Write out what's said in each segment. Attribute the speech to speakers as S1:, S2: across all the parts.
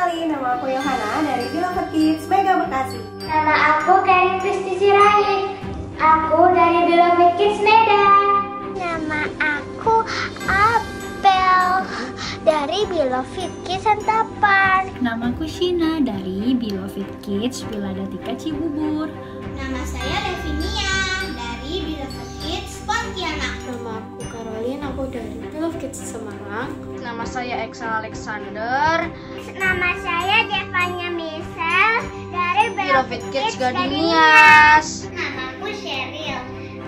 S1: kenalin, nama aku Yohana dari Beloved Kids Mega Bekasi.
S2: Nama aku Karin Kristi Sirait. Aku dari Beloved Kids Medan. Nama aku Abel dari Beloved Kids Santapan.
S3: Namaku Shina dari Beloved Kids Wiladatika Cibubur.
S2: Nama saya Revinia dari Beloved Kids Pontianak.
S4: Nama aku Caroline, aku dari Beloved Kids Semarang.
S5: Nama saya Eksa Alexander.
S2: Nama saya Devanya Michelle dari
S5: Beloved Kids Gardenias.
S2: Namaku Sheryl.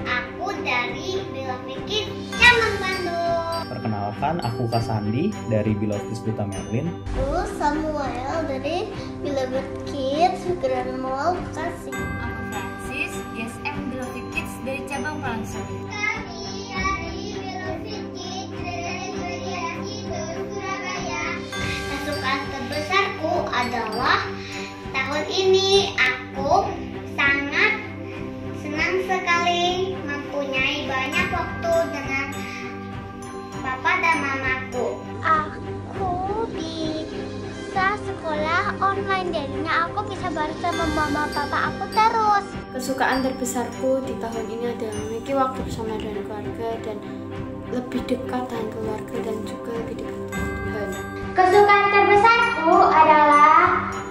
S2: Aku dari Beloved Kids Cambang Bandung.
S6: Perkenalkan, aku Kak Sandi dari Beloved Kids Duta Merlin.
S2: Aku Samuel dari Beloved Kids Grand Mall Bekasi.
S3: Aku Francis, GSM Beloved Kids dari cabang Palangsari.
S2: Kami dari Beloved Kids dari Surabaya. Pasukan terbesarku adalah tahun ini aku sangat senang sekali mempunyai banyak waktu dengan Papa dan Mamaku. Aku bisa sekolah online, jadinya aku bisa bareng sama Mama Papa aku terus.
S4: Kesukaan terbesarku di tahun ini adalah memiliki waktu bersama dengan keluarga dan lebih dekat dengan keluarga dan juga lebih dekat dengan Tuhan.
S2: Kesukaan terbesarku adalah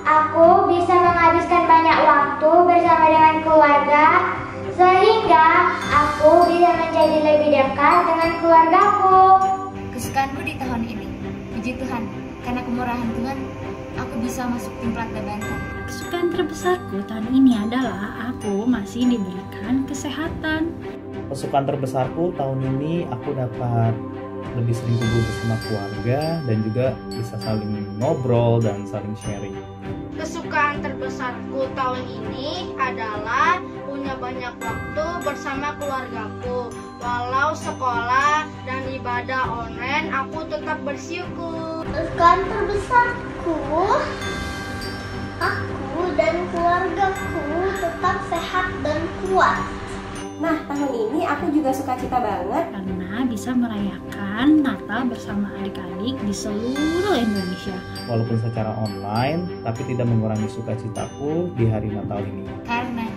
S2: aku bisa menghabiskan banyak waktu bersama dengan keluarga sehingga aku bisa menjadi lebih dekat dengan keluargaku.
S3: Kesukaanku di tahun ini, puji Tuhan, karena kemurahan Tuhan, aku bisa masuk tim Platda Banten. Kesukaan terbesarku tahun ini adalah aku masih diberikan kesehatan.
S6: Kesukaan terbesarku tahun ini aku dapat lebih sering kumpul bersama keluarga dan juga bisa saling ngobrol dan saling sharing.
S5: Kesukaan terbesarku tahun ini adalah punya banyak waktu bersama keluargaku. Walau sekolah dan ibadah online, aku tetap bersyukur.
S2: Kesukaan terbesarku, aku dan keluargaku tetap sehat dan kuat.
S1: Nah, tahun ini aku juga sukacita banget
S3: Karena bisa merayakan Natal bersama adik-adik di seluruh Indonesia.
S6: Walaupun secara online, tapi tidak mengurangi sukacitaku di hari Natal ini.
S3: Karena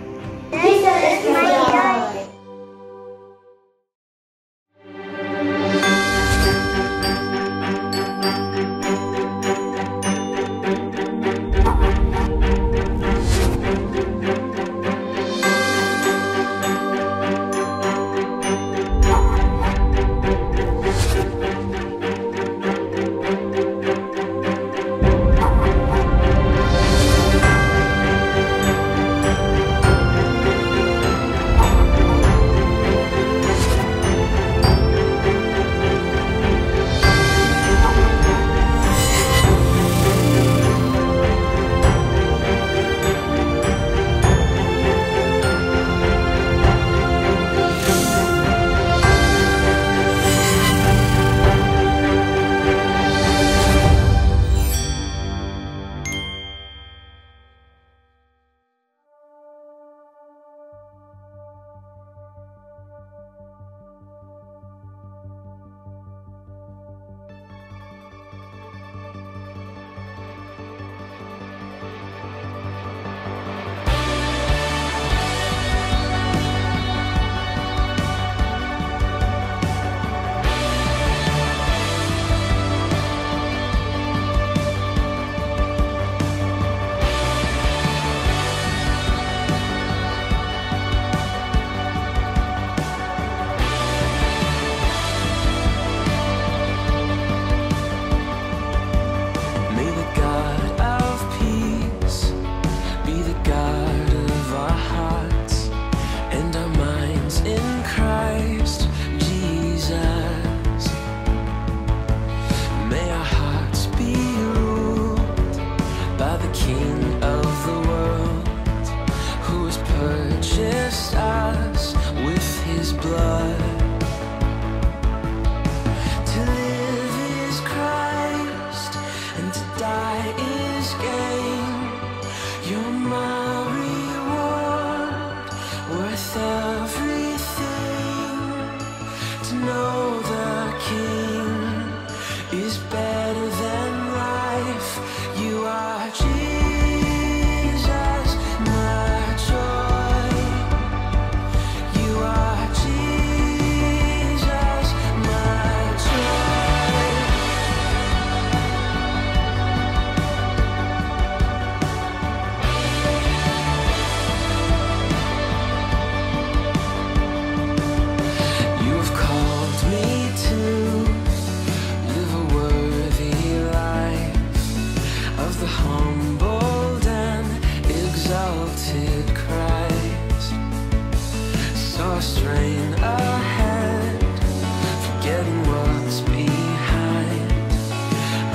S2: This is my joy.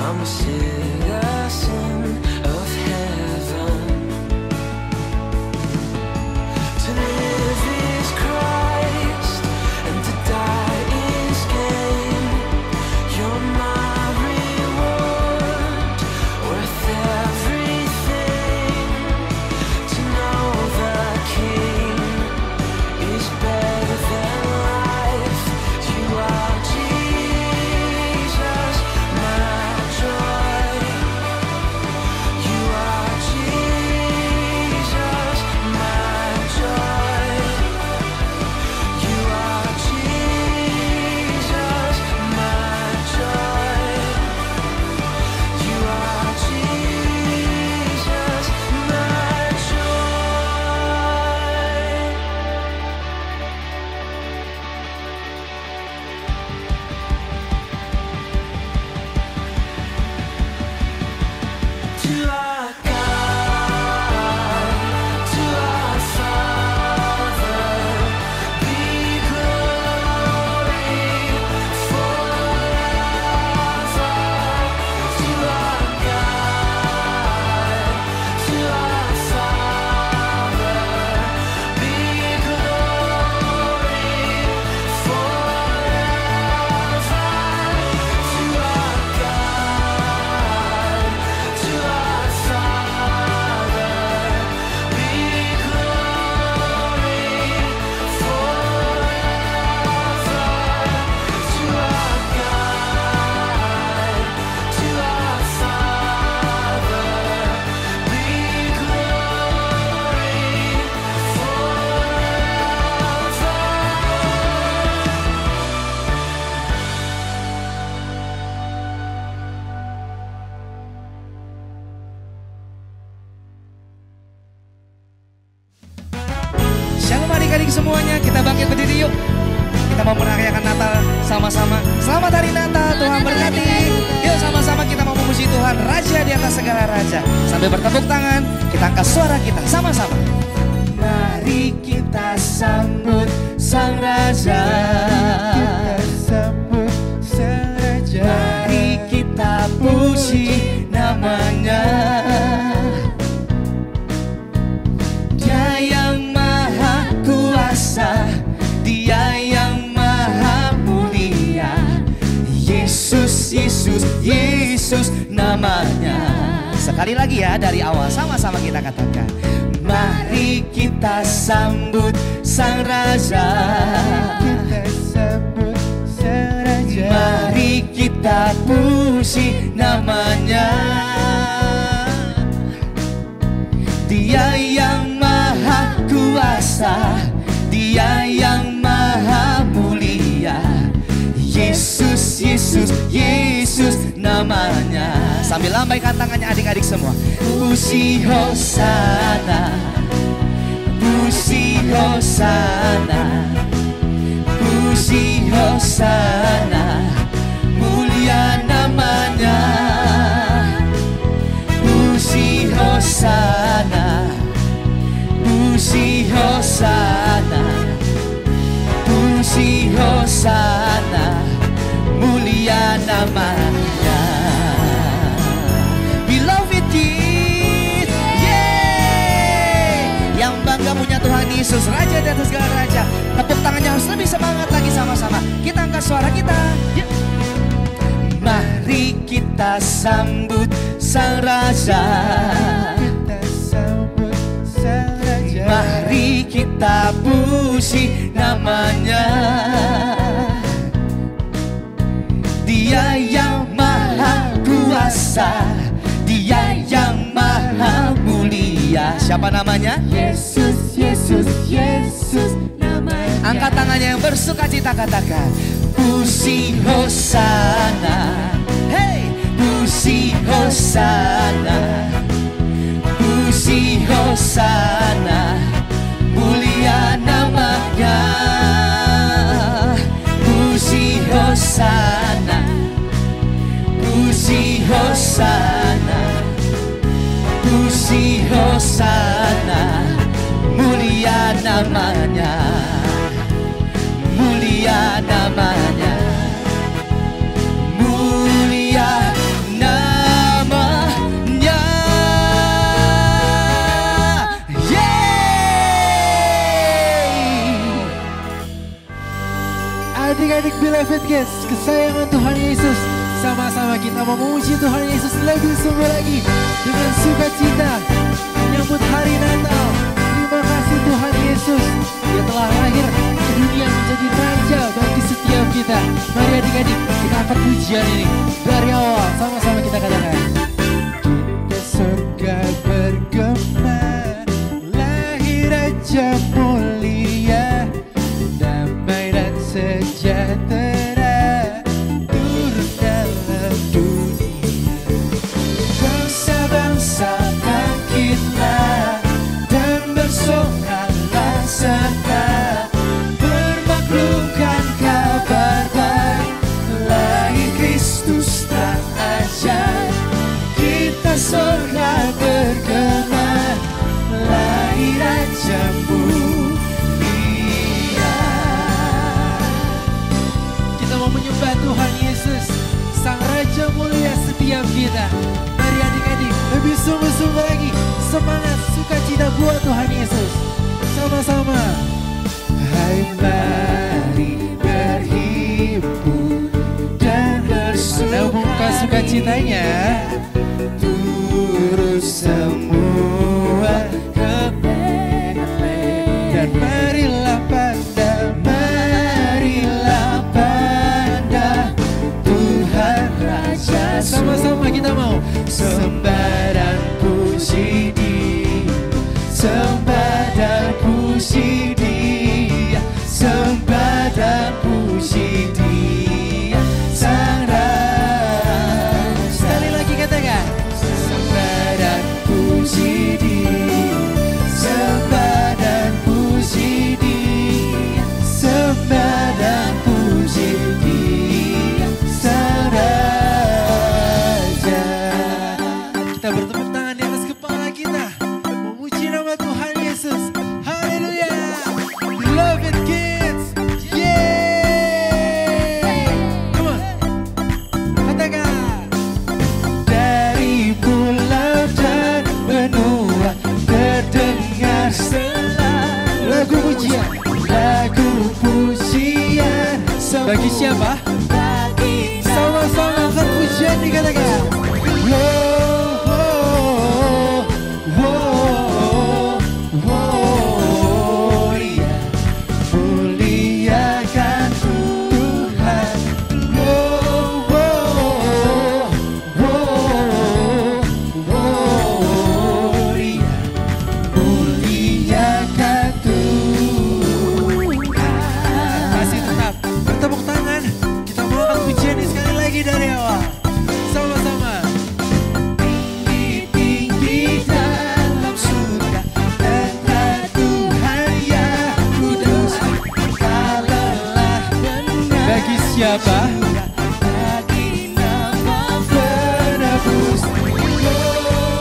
S7: I'm a citizen of heaven. To live is Christ, and to die is gain. You're my reward, worth everything. To know the King is better than life. You are Jesus, my joy. You are Jesus, my joy. You are Jesus, my joy. You are Jesus, my joy. To our God, to our Father, be glory forever. To our God, to our Father, be glory forever. To our God, to our Father, be glory forever. To our God, to our Father, be
S8: Shalom adik-adik semuanya, kita bangkit berdiri yuk. Kita mau merayakan Natal sama-sama. Selamat hari Natal, Tuhan berkati. Yuk sama-sama kita mau memuji Tuhan, Raja di atas segala raja. Sambil bertepuk tangan, kita angkat suara kita sama-sama. Mari kita sambut Sang Raja. Mari kita puji namanya. Dia yang maha kuasa, Dia yang maha mulia. Yesus, Yesus, Yesus namanya. Sekali lagi ya, dari awal sama-sama kita katakan. Mari kita sambut Sang Raja. Mari kita puji namanya. Dia yang maha kuasa, Dia yang maha mulia. Yesus, Yesus, Yesus namanya. Sambil lambaikan tangannya adik-adik semua. Puji Hosana, puji Hosana, puji Hosana, mulia namanya. Puji Hosana, puji Hosana, puji Hosana, mulia namanya. Beloved kids, yeay! Yang bangga punya Tuhan Yesus, Raja di atas segala raja. Tepuk tangannya harus lebih semangat lagi sama-sama. Kita angkat suara kita. Mari kita sambut Sang Raja. Mari kita puji namanya. Dia yang maha kuasa, Dia yang maha mulia. Siapa namanya? Yesus, Yesus, Yesus namanya. Angkat tangannya yang bersuka cita, katakan puji Hosana. Hey, puji Hosana, puji Hosana, mulia namanya. Puji Hosana, puji Hosana, puji Hosana, mulia namanya. Mulia namanya, mulia namanya.
S9: adik beloved kids, kesayangan Tuhan Yesus. Sama-sama kita mau memuji Tuhan Yesus lebih sungguh lagi dengan sukacita menyambut hari Natal. Terima kasih Tuhan Yesus, Dia telah lahir ke dunia menjadi Raja bagi setiap kita. Mari adik-adik kita angkat pujian ini dari awal, sama-sama kita katakan. Kita surga bergema, lahir Raja mulia, damai dan sejahtera turun dalam dunia. Bangsa-bangsa bangkitlah dan bersoraklah serta bermaklumkan kabar baik, lahir Kristus tak ajaib. Kita surga bergema, lahir Rajamu. Menyembah Tuhan Yesus, Sang Raja mulia setiap kita. Mari adik-adik lebih sungguh-sungguh lagi, semangat sukacita buat Tuhan Yesus. Sama-sama. Hai mari berhimpun dan bersuka. Buka sukacitanya. Turut semua ke Betlehem dan marilah pada, marilah pada Tuhan Raja. Sama-sama kita mau sembah dan puji Dia, sembah dan puji Dia, sembah dan puji Dia, Sang Raja. Sekali lagi katakan, sembah dan puji Dia, sembah dan puji Dia, sembah dan puji Dia, Sang Raja. Kita bertepuk tangan di atas kepala kita, memuji nama Tuhan Yesus. Haleluya. Beloved kids, yeay. Come on, katakan. Dari pulau dan benua terdengar selalu lagu pujian, lagu pujian. Bagi siapa? Bagi sama-sama angkat pujian dikatakan. Muliakan Tuhan. Muliakan Tuhan. Masih tetap bertepuk tangan. Kita mau angkat pujian ini sekali lagi dari awal. Sama-sama. Tinggi-tinggi dalam surga Engkau Tuhan yang kudus, tak lelah benar. Bagi siapa? Bagi nama penebus. Muliakan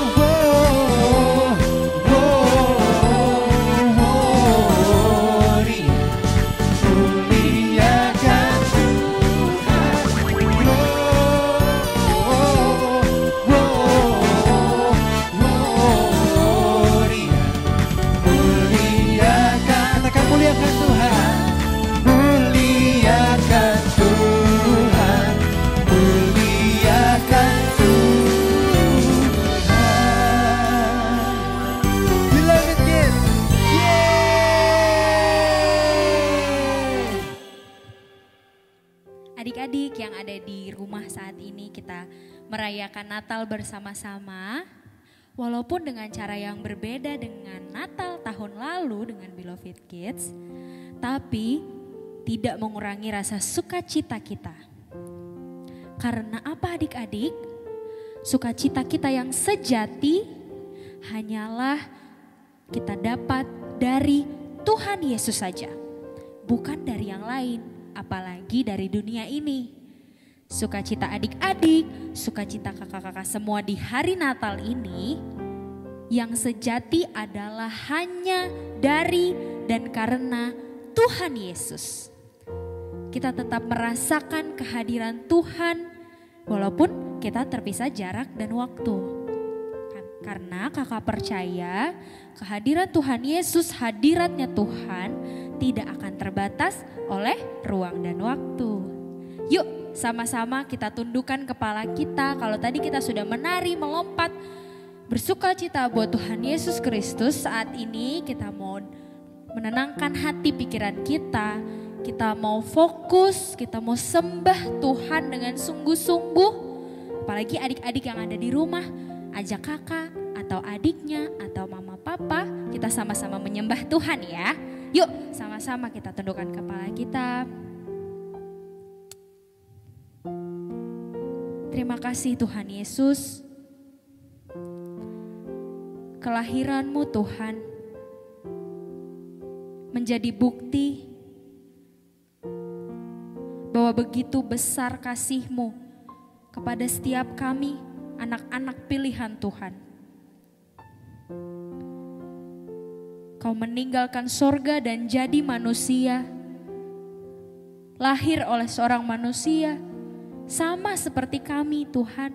S9: muliakan, katakan muliakan Tuhan, muliakan Tuhan, muliakan Tuhan. Beloved kids, yeay.
S3: Adik-adik yang ada di rumah saat ini, kita merayakan Natal bersama-sama. Walaupun dengan cara yang berbeda dengan Natal tahun lalu dengan Beloved Kids, tapi tidak mengurangi rasa sukacita kita. Karena apa adik-adik? Sukacita kita yang sejati hanyalah kita dapat dari Tuhan Yesus saja. Bukan dari yang lain, apalagi dari dunia ini. Sukacita adik-adik, sukacita kakak-kakak semua di hari Natal ini yang sejati adalah hanya dari dan karena Tuhan Yesus. Kita tetap merasakan kehadiran Tuhan walaupun kita terpisah jarak dan waktu. Karena kakak percaya kehadiran Tuhan Yesus, hadiratnya Tuhan
S10: tidak akan terbatas oleh ruang dan waktu. Yuk sama-sama kita tundukkan kepala kita. Kalau tadi kita sudah menari, melompat, bersukacita buat Tuhan Yesus Kristus, saat ini kita mau menenangkan hati pikiran kita. Kita mau fokus, kita mau sembah Tuhan dengan sungguh-sungguh. Apalagi adik-adik yang ada di rumah, ajak kakak atau adiknya atau mama papa, kita sama-sama menyembah Tuhan ya. Yuk sama-sama kita tundukkan kepala kita. Terima kasih Tuhan Yesus. Kelahiran-Mu Tuhan menjadi bukti bahwa begitu besar kasih-Mu kepada setiap kami, anak-anak pilihan Tuhan. Kau meninggalkan sorga dan jadi manusia, lahir oleh seorang manusia, sama seperti kami Tuhan.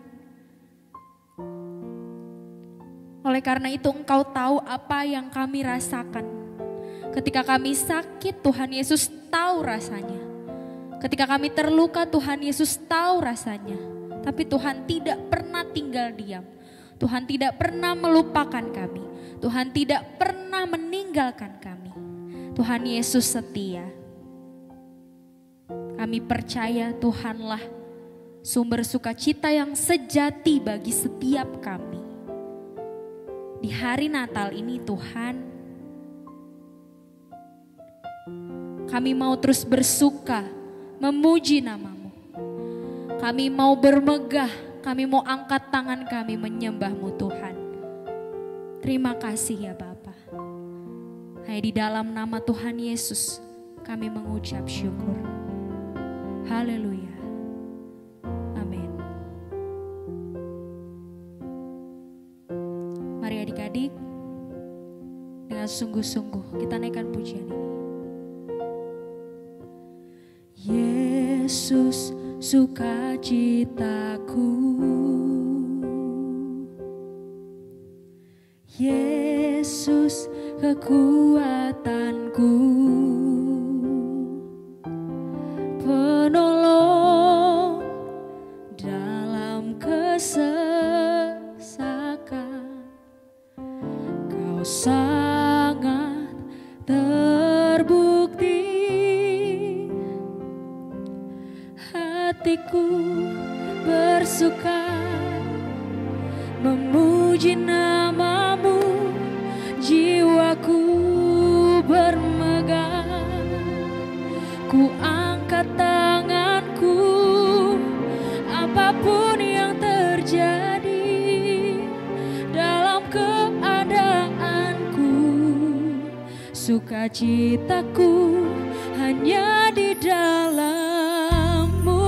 S10: Oleh karena itu Engkau tahu apa yang kami rasakan. Ketika kami sakit, Tuhan Yesus tahu rasanya. Ketika kami terluka, Tuhan Yesus tahu rasanya. Tapi Tuhan tidak pernah tinggal diam. Tuhan tidak pernah melupakan kami. Tuhan tidak pernah meninggalkan kami. Tuhan Yesus setia. Kami percaya Tuhanlah sumber sukacita yang sejati bagi setiap kami. Di hari Natal ini Tuhan, kami mau terus bersuka, memuji nama-Mu. Kami mau bermegah, kami mau angkat tangan kami menyembah-Mu Tuhan. Terima kasih ya Bapa. Hanya di dalam nama Tuhan Yesus kami mengucap syukur. Haleluya. Amin. Mari adik-adik, dengan sungguh-sungguh kita naikkan pujian ini. Yesus sukacitaku, Yesus kekuatanku, penolong dalam kesesakan. Kau sangat terbukti, hatiku bersuka memuji nama-Mu, jiwaku bermegah. Ku angkat tanganku, apapun yang terjadi dalam keadaanku, sukacitaku hanya di dalam-Mu.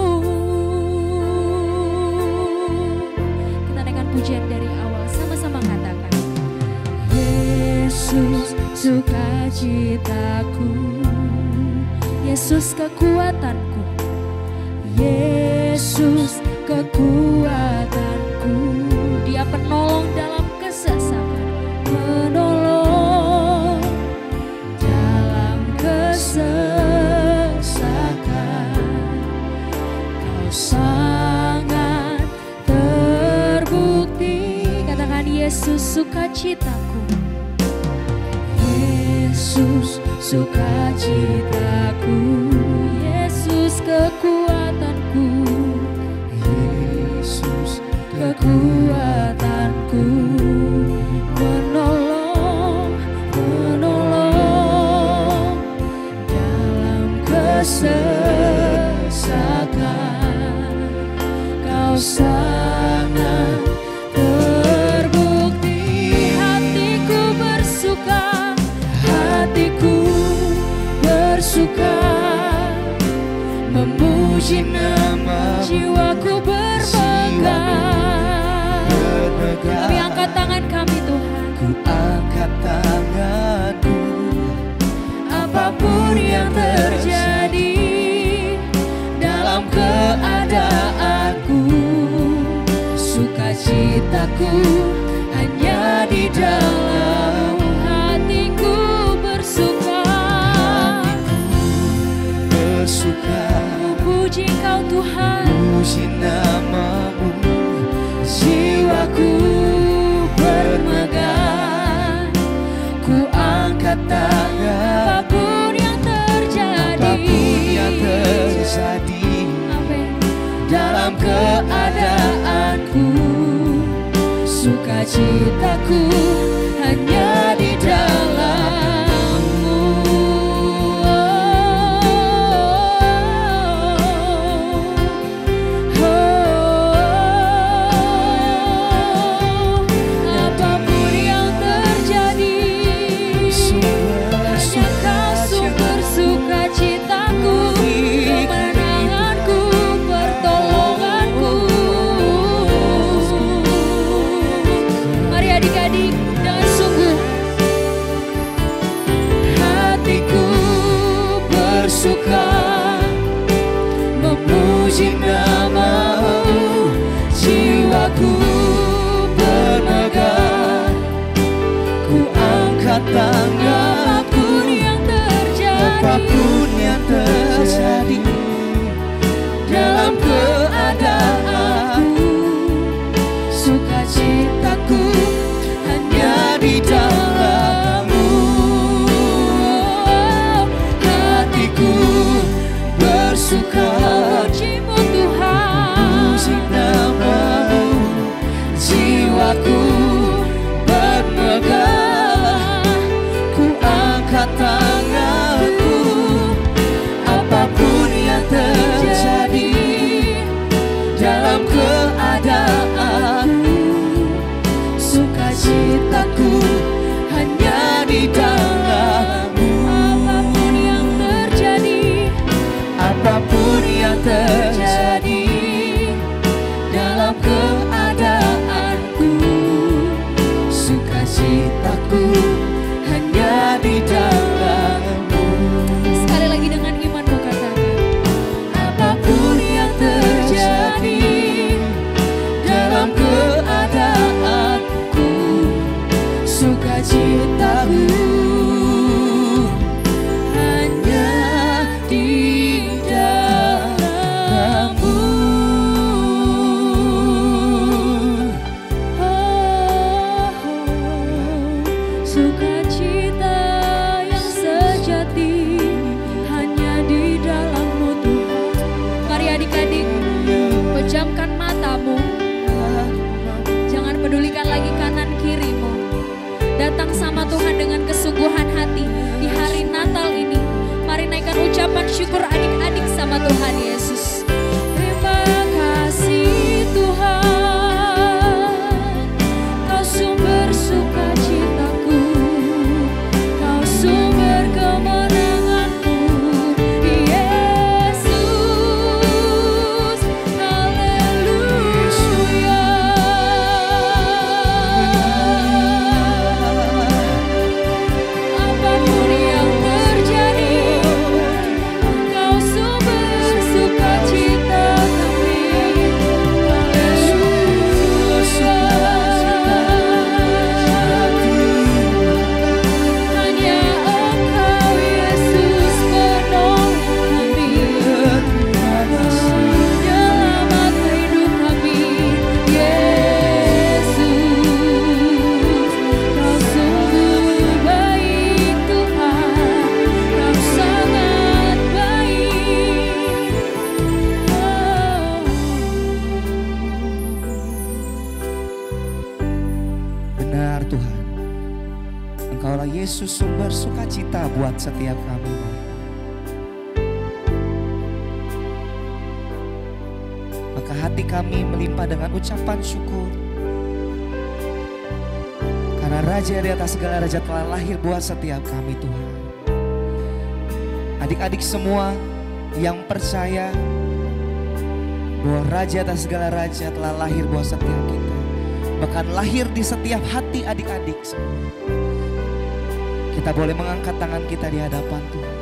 S10: Kita naikkan pujian dari awal, sama-sama katakan. Yesus sukacitaku, Yesus kekuatanku, Yesus kekuatanku. Dia penolong dalam kesesakan, penolong dalam kesesakan. Kau sangat terbukti. Katakan Yesus sukacitaku, Yesus sukacitaku, Yesus kekuatanku, Yesus kekuatanku, penolong, penolong dalam kesesakan. Kau sangat terbukti, hatiku bersuka, hatiku bersuka memuji nama, jiwaku bermegah. Kami angkat tangan kami Tuhan, ku angkat tanganku, apapun yang terjadi dalam keadaanku, sukacitaku hanya di dalam. Hatiku bersuka, Engkau Tuhan.
S8: Puji namamu, jiwaku bermegah, ku angkat tangan.
S10: Apapun yang terjadi,
S8: dalam keadaanku, sukacitaku hanya di dalam-Mu.
S10: Apapun yang terjadi, hanya Kau sumber sukacitaku, kemenanganku, pertolonganku. Mari adik-adik dengan sungguh
S8: Hatiku bersuka memuji nama-Mu, jiwaku bermegah, ku angkat tanganku. Apapun yang terjadi dalam keadaanku, sukacitaku hanya di dalam-Mu. Hatiku bersuka
S10: memuji-Mu Tuhan,
S8: puji nama-Mu, jiwaku bermegah, ku angkat tanganku. Apapun yang terjadi dalam keadaanku, sukacitaku hanya di dalam-Mu.
S10: apapun yang terjadi,
S8: Apapun yang terjadi dalam keadaanku, sukacitaku hanya di dalam-Mu.
S10: sekali lagi dengan imanmu katakan,
S8: Apapun yang terjadi dalam keadaanku, sukacitaku hanya di dalam-Mu.
S10: sukacita yang sejati hanya di dalam-Mu Tuhan. Mari adik-adik, pejamkan matamu, jangan pedulikan lagi kanan kirimu. Datang sama Tuhan dengan kesungguhan hati di hari Natal ini. Mari naikkan ucapan syukur adik-adik sama Tuhan Yesus. Terima kasih Tuhan, Kau sumber sukacitaku, Kau sumber kemenanganku, Yesus. Haleluya. Apapun yang terjadi, Kau sumber sukacita kami. Hanya Engkau Yesus penolong kami, penyelamat hidup kami. Yesus, Kau sungguh baik Tuhan, Kau sangat baik.
S8: Benar Tuhan, Engkaulah Yesus sumber sukacita buat setiap kami. Maka hati kami melimpah dengan ucapan syukur, karena Raja di atas segala raja telah lahir buat setiap kami Tuhan. Adik-adik semua yang percaya bahwa Raja atas segala raja telah lahir buat setiap kita, bahkan lahir di setiap hati adik-adik semua. Kita boleh mengangkat tangan kita di hadapan Tuhan.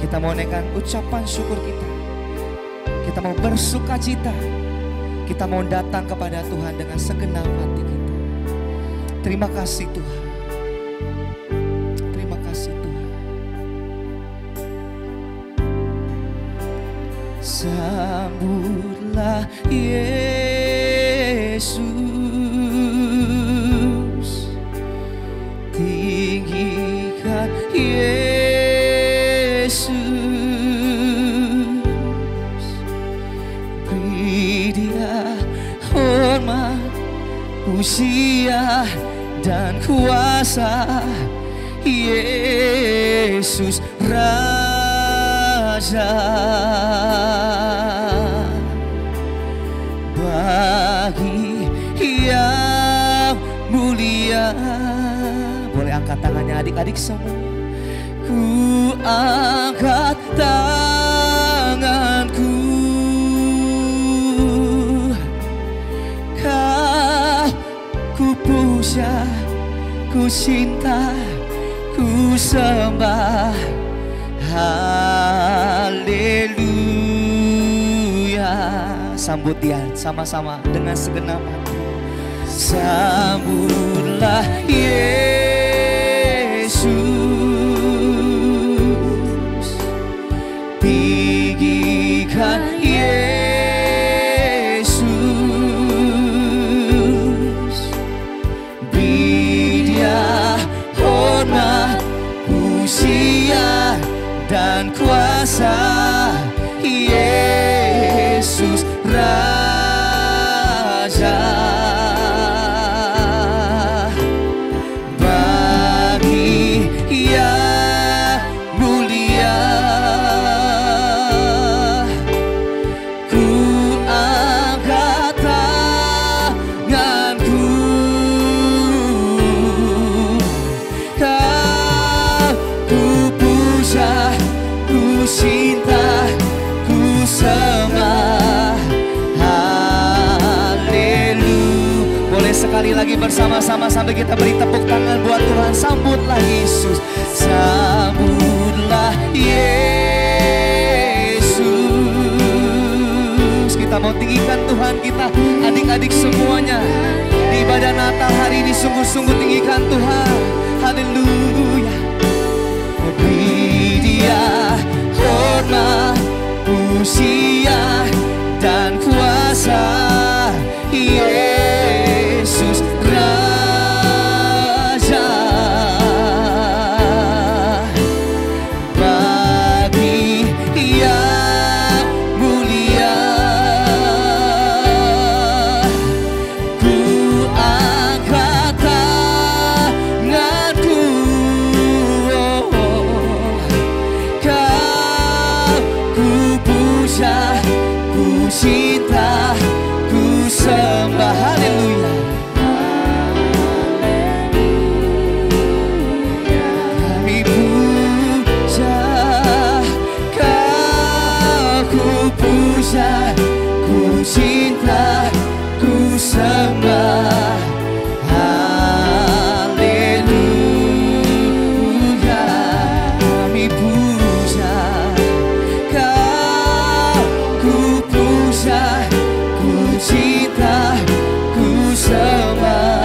S8: Kita mau naikkan ucapan syukur kita. Kita mau bersuka cita. Kita mau datang kepada Tuhan dengan segenap hati kita. Terima kasih Tuhan. Terima kasih Tuhan. Sambutlah Yesus, tinggikan Yesus, beri Dia hormat, usia dan kuasa. Yesus Raja, bagi yang mulia. Boleh angkat tangannya adik-adik semua. Ku angkat tanganku, Kau ku puja, ku cinta, ku sembah. Haleluya. Sambut Dia sama-sama dengan segenap hati. Sambutlah Yesus, tinggikan Yesus, beri Dia hormat, usia dan kuasa. Yesus Raja, bagi yang mulia. Ku angkat tanganku, Kau ku puja, ku cinta, ku sembah. Haleluya. Boleh sekali lagi bersama-sama sambil kita beri tepuk tangan buat Tuhan. Sambutlah Yesus, sambutlah Yesus. Kita mau tinggikan Tuhan kita, adik-adik semuanya. Di ibadah Natal hari ini sungguh-sungguh tinggikan Tuhan. Haleluya. Beri Dia hormat, usia dan kuasa. Yesus Raja, bagi yang mulia. Ku angkat tanganku, Kau ku puja, ku cinta, ku sembah. Haleluya. Kami puja Kau, ku puja, ku cinta, ku sembah. Haleluya. Kami puja Kau, ku puja, ku cinta, ku sembah.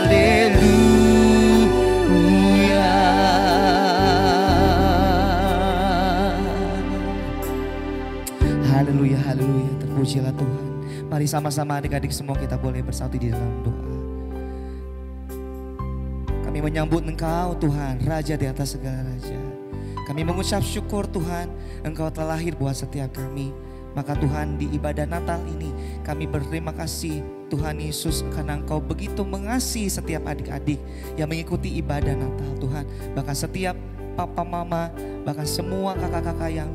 S8: Haleluya. Haleluya, haleluya. Terpujilah Tuhan. Mari sama-sama adik-adik semua kita boleh bersatu di dalam doa. Kami menyambut Engkau Tuhan, Raja di atas segala raja. Kami mengucap syukur Tuhan, Engkau telah lahir buat setiap kami. Maka Tuhan, di ibadah Natal ini kami berterima kasih Tuhan Yesus, karena Engkau begitu mengasihi setiap adik-adik yang mengikuti ibadah Natal Tuhan. Bahkan setiap papa mama, bahkan semua kakak-kakak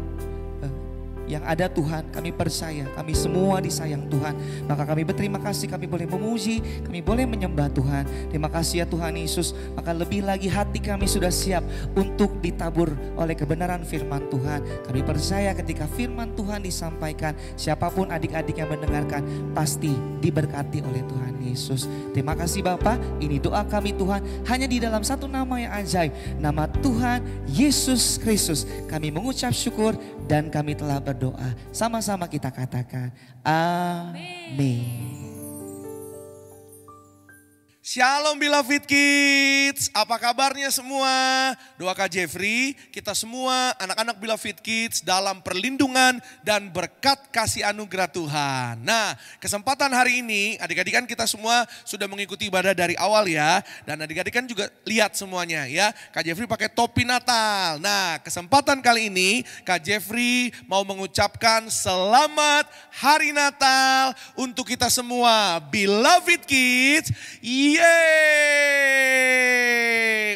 S8: yang ada Tuhan, kami percaya kami semua disayang Tuhan. Maka kami berterima kasih, kami boleh memuji, kami boleh menyembah Tuhan. Terima kasih ya Tuhan Yesus. Maka lebih lagi hati kami sudah siap untuk ditabur oleh kebenaran firman Tuhan. Kami percaya ketika firman Tuhan disampaikan, siapapun adik-adik yang mendengarkan pasti diberkati oleh Tuhan Yesus. Terima kasih Bapa, ini doa kami Tuhan, hanya di dalam satu nama yang ajaib, nama Tuhan Yesus Kristus. Kami mengucap syukur dan kami telah berdoa. Sama-sama kita katakan amin.
S11: Shalom Beloved Kids, apa kabarnya semua? Doa Kak Jeffrey, kita semua anak-anak Beloved Kids dalam perlindungan dan berkat kasih anugerah Tuhan. Nah, kesempatan hari ini adik-adik kan kita semua sudah mengikuti ibadah dari awal ya. Dan adik-adik kan juga lihat semuanya ya. Kak Jeffrey pakai topi Natal. Nah, kesempatan kali ini Kak Jeffrey mau mengucapkan selamat Hari Natal untuk kita semua Beloved Kids. Yeay!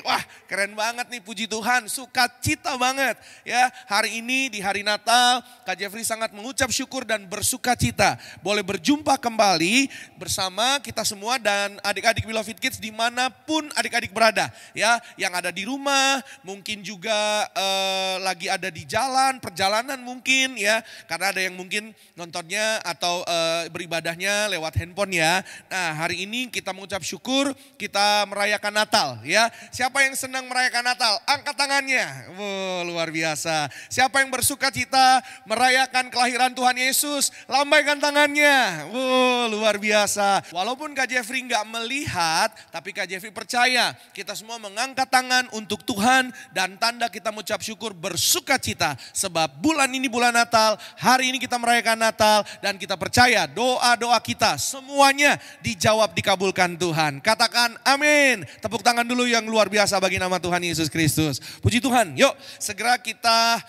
S11: Wah, keren banget nih, puji Tuhan, sukacita banget ya. Hari ini di hari Natal, Kak Jeffrey sangat mengucap syukur dan bersukacita. Boleh berjumpa kembali bersama kita semua dan adik-adik Beloved Kids dimanapun adik-adik berada ya. Yang ada di rumah, mungkin juga lagi ada di jalan, perjalanan mungkin ya. Karena ada yang mungkin nontonnya atau beribadahnya lewat handphone ya. Nah, hari ini kita mengucap syukur, kita merayakan Natal ya. Siapa yang senang merayakan Natal? Angkat tangannya. Wow, luar biasa. Siapa yang bersuka cita merayakan kelahiran Tuhan Yesus? Lambaikan tangannya. Wow, luar biasa. Walaupun Kak Jeffrey nggak melihat, tapi Kak Jeffrey percaya kita semua mengangkat tangan untuk Tuhan dan tanda kita mengucap syukur bersuka cita. Sebab bulan ini bulan Natal, hari ini kita merayakan Natal dan kita percaya doa-doa kita semuanya dijawab, dikabulkan Tuhan. Katakan amin. Tepuk tangan dulu yang luar biasa bagi nama Tuhan Yesus Kristus. Puji Tuhan. Yuk segera kita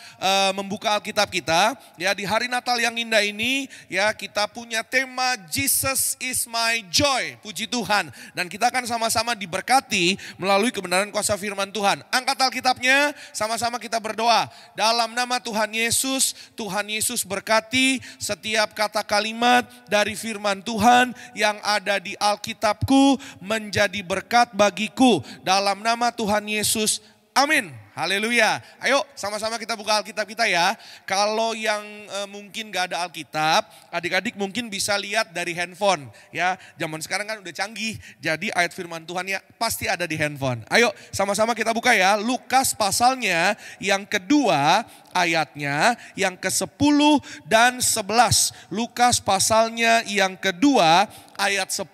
S11: membuka Alkitab kita. Ya, di hari Natal yang indah ini ya, kita punya tema Jesus is my joy. Puji Tuhan. Dan kita akan sama-sama diberkati melalui kebenaran kuasa firman Tuhan. Angkat Alkitabnya, sama-sama kita berdoa. Dalam nama Tuhan Yesus berkati setiap kata kalimat dari firman Tuhan yang ada di Alkitabku menjadi berkat bagiku. Dalam nama Tuhan Yesus, amin. Haleluya. Ayo sama-sama kita buka Alkitab kita ya. Kalau yang mungkin gak ada Alkitab, adik-adik mungkin bisa lihat dari handphone ya. Zaman sekarang kan udah canggih, jadi ayat firman Tuhan ya pasti ada di handphone. Ayo sama-sama kita buka ya. Lukas pasalnya yang kedua, ayatnya yang ke-10 dan 11. Lukas pasalnya yang kedua, ayat 10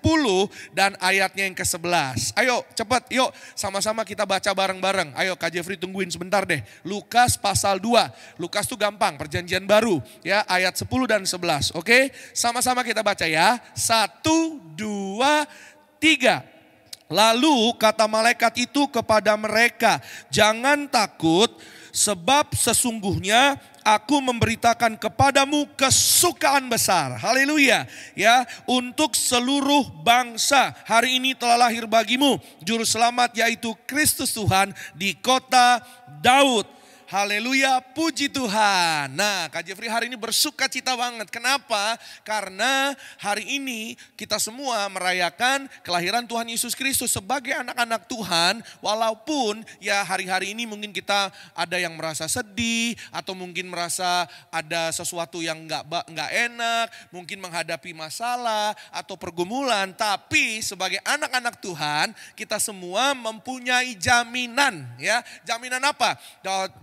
S11: dan ayatnya yang ke-11. Ayo cepat, yuk sama-sama kita baca bareng-bareng. Ayo Kak Jeffrey tungguin sebentar deh. Lukas pasal 2. Lukas tuh gampang, perjanjian baru ya, ayat 10 dan 11. Oke, sama-sama kita baca ya. 1, 2, 3. Lalu kata malaikat itu kepada mereka, jangan takut, sebab sesungguhnya aku memberitakan kepadamu kesukaan besar. Haleluya. Ya, untuk seluruh bangsa. Hari ini telah lahir bagimu juru selamat, yaitu Kristus Tuhan di kota Daud. Haleluya, puji Tuhan. Nah, Kak Jeffrey hari ini bersuka cita banget. Kenapa? Karena hari ini kita semua merayakan kelahiran Tuhan Yesus Kristus sebagai anak-anak Tuhan. Walaupun ya hari-hari ini mungkin kita ada yang merasa sedih atau mungkin merasa ada sesuatu yang nggak enak, mungkin menghadapi masalah atau pergumulan. Tapi sebagai anak-anak Tuhan, kita semua mempunyai jaminan. Ya, jaminan apa?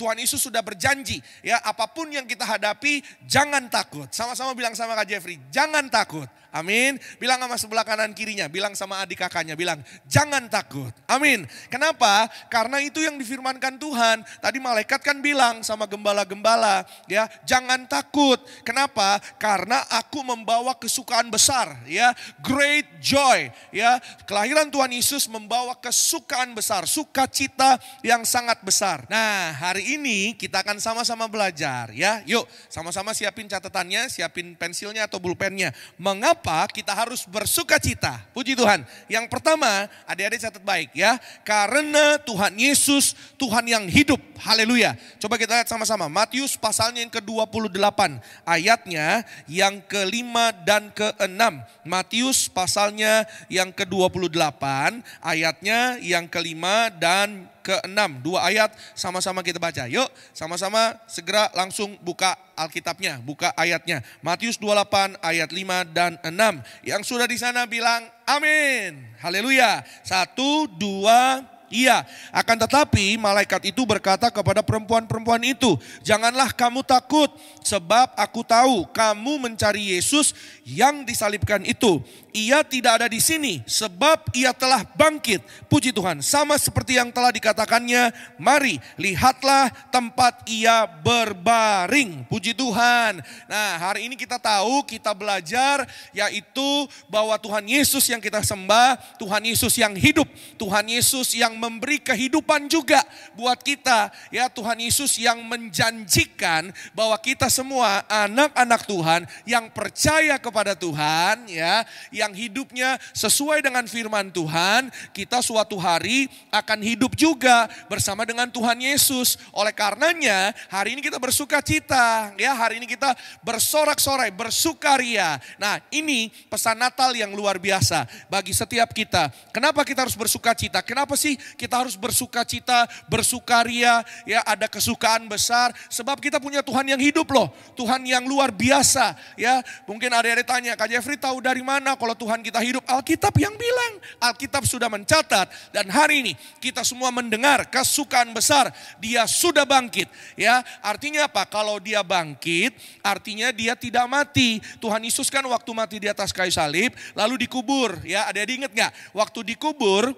S11: Tuhan Yesus sudah berjanji ya, apapun yang kita hadapi jangan takut. Sama-sama bilang sama Kak Jeffrey, jangan takut. Amin. Bilang sama sebelah kanan kirinya, bilang sama adik kakaknya, bilang jangan takut. Amin. Kenapa? Karena itu yang difirmankan Tuhan. Tadi malaikat kan bilang sama gembala-gembala ya, jangan takut. Kenapa? Karena aku membawa kesukaan besar ya, great joy ya. Kelahiran Tuhan Yesus membawa kesukaan besar, sukacita yang sangat besar. Nah, hari ini kita akan sama-sama belajar ya. Yuk, sama-sama siapin catatannya, siapin pensilnya atau pulpennya. Mengapa kita harus bersuka cita? Puji Tuhan. Yang pertama, adik-adik catat baik ya. Karena Tuhan Yesus, Tuhan yang hidup. Haleluya. Coba kita lihat sama-sama. Matius pasalnya yang ke-28. Ayatnya yang ke-5 dan ke-6. Matius pasalnya yang ke-28. Ayatnya yang ke-5 dan ke-6. 2 ayat sama-sama kita baca. Yuk sama-sama segera langsung buka Alkitabnya, buka ayatnya. Matius 28 ayat 5 dan 6. Yang sudah di sana bilang amin. Haleluya. 1, 2, Iya, akan tetapi malaikat itu berkata kepada perempuan-perempuan itu, janganlah kamu takut, sebab aku tahu kamu mencari Yesus yang disalibkan itu. Ia tidak ada di sini, sebab ia telah bangkit. Puji Tuhan, sama seperti yang telah dikatakannya, mari lihatlah tempat ia berbaring. Puji Tuhan. Nah, hari ini kita tahu, kita belajar, yaitu bahwa Tuhan Yesus yang kita sembah, Tuhan Yesus yang hidup, Tuhan Yesus yang memberi kehidupan juga buat kita. Ya, Tuhan Yesus yang menjanjikan bahwa kita semua anak-anak Tuhan yang percaya kepada Tuhan, ya, yang hidupnya sesuai dengan firman Tuhan, kita suatu hari akan hidup juga bersama dengan Tuhan Yesus. Oleh karenanya, hari ini kita bersuka cita, ya, hari ini kita bersorak-sorai, bersukaria. Nah, ini pesan Natal yang luar biasa bagi setiap kita. Kenapa kita harus bersuka cita? Kenapa sih kita harus bersuka cita, bersukaria, ya, ada kesukaan besar? Sebab kita punya Tuhan yang hidup loh, Tuhan yang luar biasa, ya. Mungkin adik-adik tanya, Kak Jeffrey tahu dari mana kalau Tuhan kita hidup? Alkitab yang bilang, Alkitab sudah mencatat, dan hari ini kita semua mendengar kesukaan besar, dia sudah bangkit, ya. Artinya apa? Kalau dia bangkit, artinya dia tidak mati. Tuhan Yesus kan waktu mati di atas kayu salib, lalu dikubur, ya. Ada ingat gak? Waktu dikubur,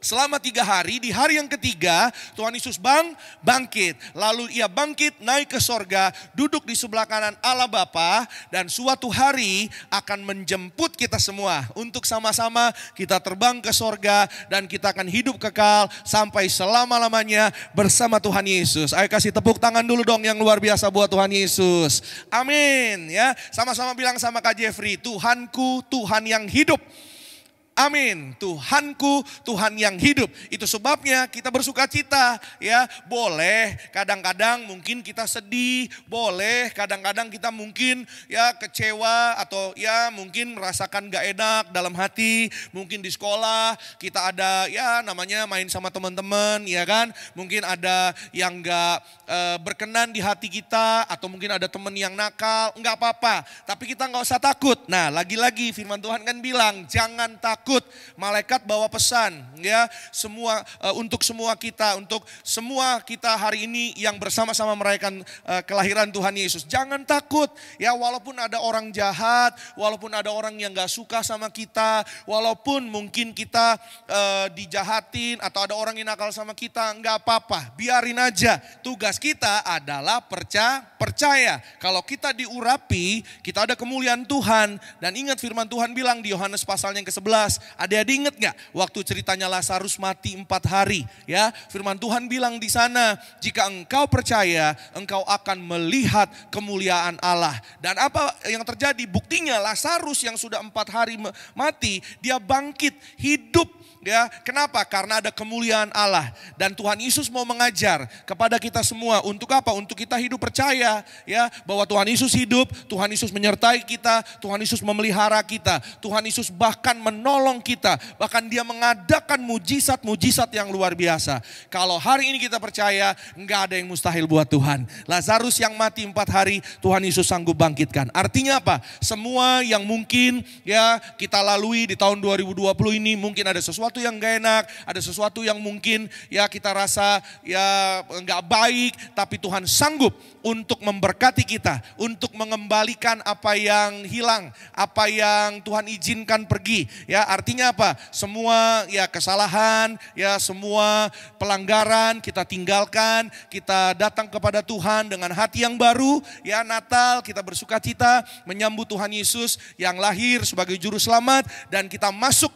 S11: selama 3 hari, di hari yang ketiga Tuhan Yesus bangkit. Lalu ia bangkit naik ke sorga, duduk di sebelah kanan Allah Bapa, dan suatu hari akan menjemput kita semua untuk sama-sama kita terbang ke sorga dan kita akan hidup kekal sampai selama-lamanya bersama Tuhan Yesus. Ayo kasih tepuk tangan dulu dong yang luar biasa buat Tuhan Yesus. Amin, ya. Sama-sama bilang sama Kak Jeffrey, Tuhanku Tuhan yang hidup. Amin, Tuhanku Tuhan yang hidup. Itu sebabnya kita bersuka cita, ya. Boleh kadang-kadang mungkin kita sedih, boleh kadang-kadang kita mungkin ya kecewa, atau ya mungkin merasakan gak enak dalam hati. Mungkin di sekolah kita ada ya namanya main sama teman-teman, ya kan. Mungkin ada yang gak berkenan di hati kita, atau mungkin ada teman yang nakal, enggak apa-apa. Tapi kita gak usah takut. Nah, lagi-lagi firman Tuhan kan bilang, jangan takut. Malaikat bawa pesan, ya, semua untuk semua kita hari ini yang bersama-sama merayakan kelahiran Tuhan Yesus. Jangan takut, ya, walaupun ada orang jahat, walaupun ada orang yang gak suka sama kita, walaupun mungkin kita dijahatin atau ada orang yang nakal sama kita, nggak apa-apa, biarin aja. Tugas kita adalah percaya. Kalau kita diurapi, kita ada kemuliaan Tuhan. Dan ingat firman Tuhan bilang di Yohanes pasal yang ke-11, adik-adik ingat gak waktu ceritanya Lazarus mati 4 hari, ya, firman Tuhan bilang di sana, jika engkau percaya, engkau akan melihat kemuliaan Allah. Dan apa yang terjadi? Buktinya Lazarus yang sudah 4 hari mati, dia bangkit, hidup, ya. Kenapa? Karena ada kemuliaan Allah. Dan Tuhan Yesus mau mengajar kepada kita semua untuk apa? Untuk kita hidup percaya, ya, bahwa Tuhan Yesus hidup, Tuhan Yesus menyertai kita, Tuhan Yesus memelihara kita, Tuhan Yesus bahkan menolong kita, bahkan dia mengadakan mujizat-mujizat yang luar biasa. Kalau hari ini kita percaya, enggak ada yang mustahil buat Tuhan. Lazarus yang mati 4 hari, Tuhan Yesus sanggup bangkitkan. Artinya apa? Semua yang mungkin ya kita lalui di tahun 2020 ini, mungkin ada sesuatu yang gak enak, ada sesuatu yang mungkin ya kita rasa ya enggak baik, tapi Tuhan sanggup untuk memberkati kita, untuk mengembalikan apa yang hilang, apa yang Tuhan izinkan pergi. Ya, artinya apa? Semua ya kesalahan, ya semua pelanggaran kita tinggalkan, kita datang kepada Tuhan dengan hati yang baru. Ya, Natal kita bersuka cita menyambut Tuhan Yesus yang lahir sebagai juru selamat, dan kita masuk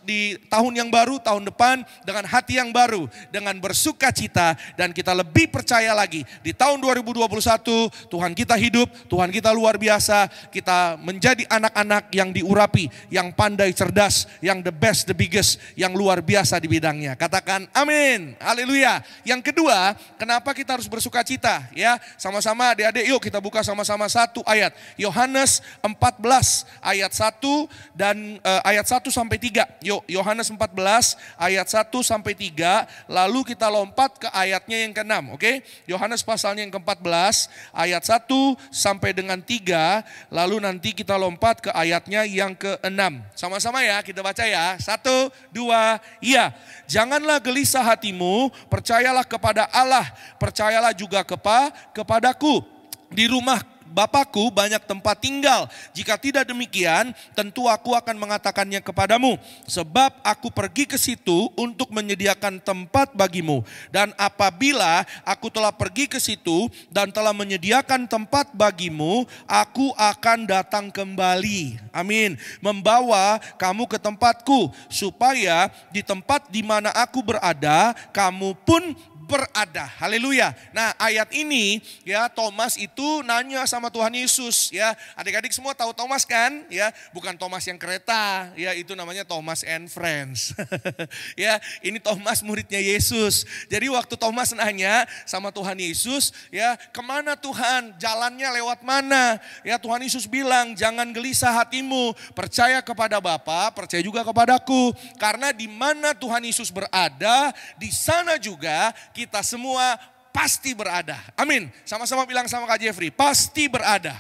S11: di tahun yang baru, tahun depan dengan hati yang baru, dengan bersuka cita, dan kita lebih percaya lagi di tahun 2021 Tuhan kita hidup, Tuhan kita luar biasa, kita menjadi anak-anak yang diurapi, yang pandai, cerdas, yang the best, the biggest, yang luar biasa di bidangnya. Katakan amin, haleluya. Yang kedua, kenapa kita harus bersuka cita? Ya, sama-sama adik-adik, yuk kita buka sama-sama satu ayat. Yohanes 14 ayat 1 dan ayat 1 sampai 3. Yuk, Yohanes 14 ayat 1 sampai 3, lalu kita lompat ke ayatnya yang ke-6, oke? Yohanes pasalnya yang ke-14 ayat 1 sampai dengan 3, lalu nanti kita lompat ke ayatnya yang ke-6. Sama-sama ya, kita baca ya. 1, 2, iya. Janganlah gelisah hatimu, percayalah kepada Allah, percayalah juga kepadaku. Di rumah Bapakku banyak tempat tinggal. Jika tidak demikian, tentu aku akan mengatakannya kepadamu. Sebab aku pergi ke situ untuk menyediakan tempat bagimu. Dan apabila aku telah pergi ke situ dan telah menyediakan tempat bagimu, aku akan datang kembali. Amin. Membawa kamu ke tempatku, supaya di tempat di mana aku berada, kamu pun berada. Haleluya. Nah, ayat ini ya, Thomas itu nanya sama Tuhan Yesus ya. Adik-adik semua tahu Thomas kan? Ya, bukan Thomas yang kereta, ya itu namanya Thomas and Friends. Ya, ini Thomas muridnya Yesus. Jadi waktu Thomas nanya sama Tuhan Yesus, ya, kemana Tuhan? Jalannya lewat mana? Ya, Tuhan Yesus bilang, jangan gelisah hatimu, percaya kepada Bapa, percaya juga kepadaku. Karena di mana Tuhan Yesus berada, di sana juga kita semua pasti berada. Amin. Sama-sama bilang sama Kak Jeffrey, pasti berada.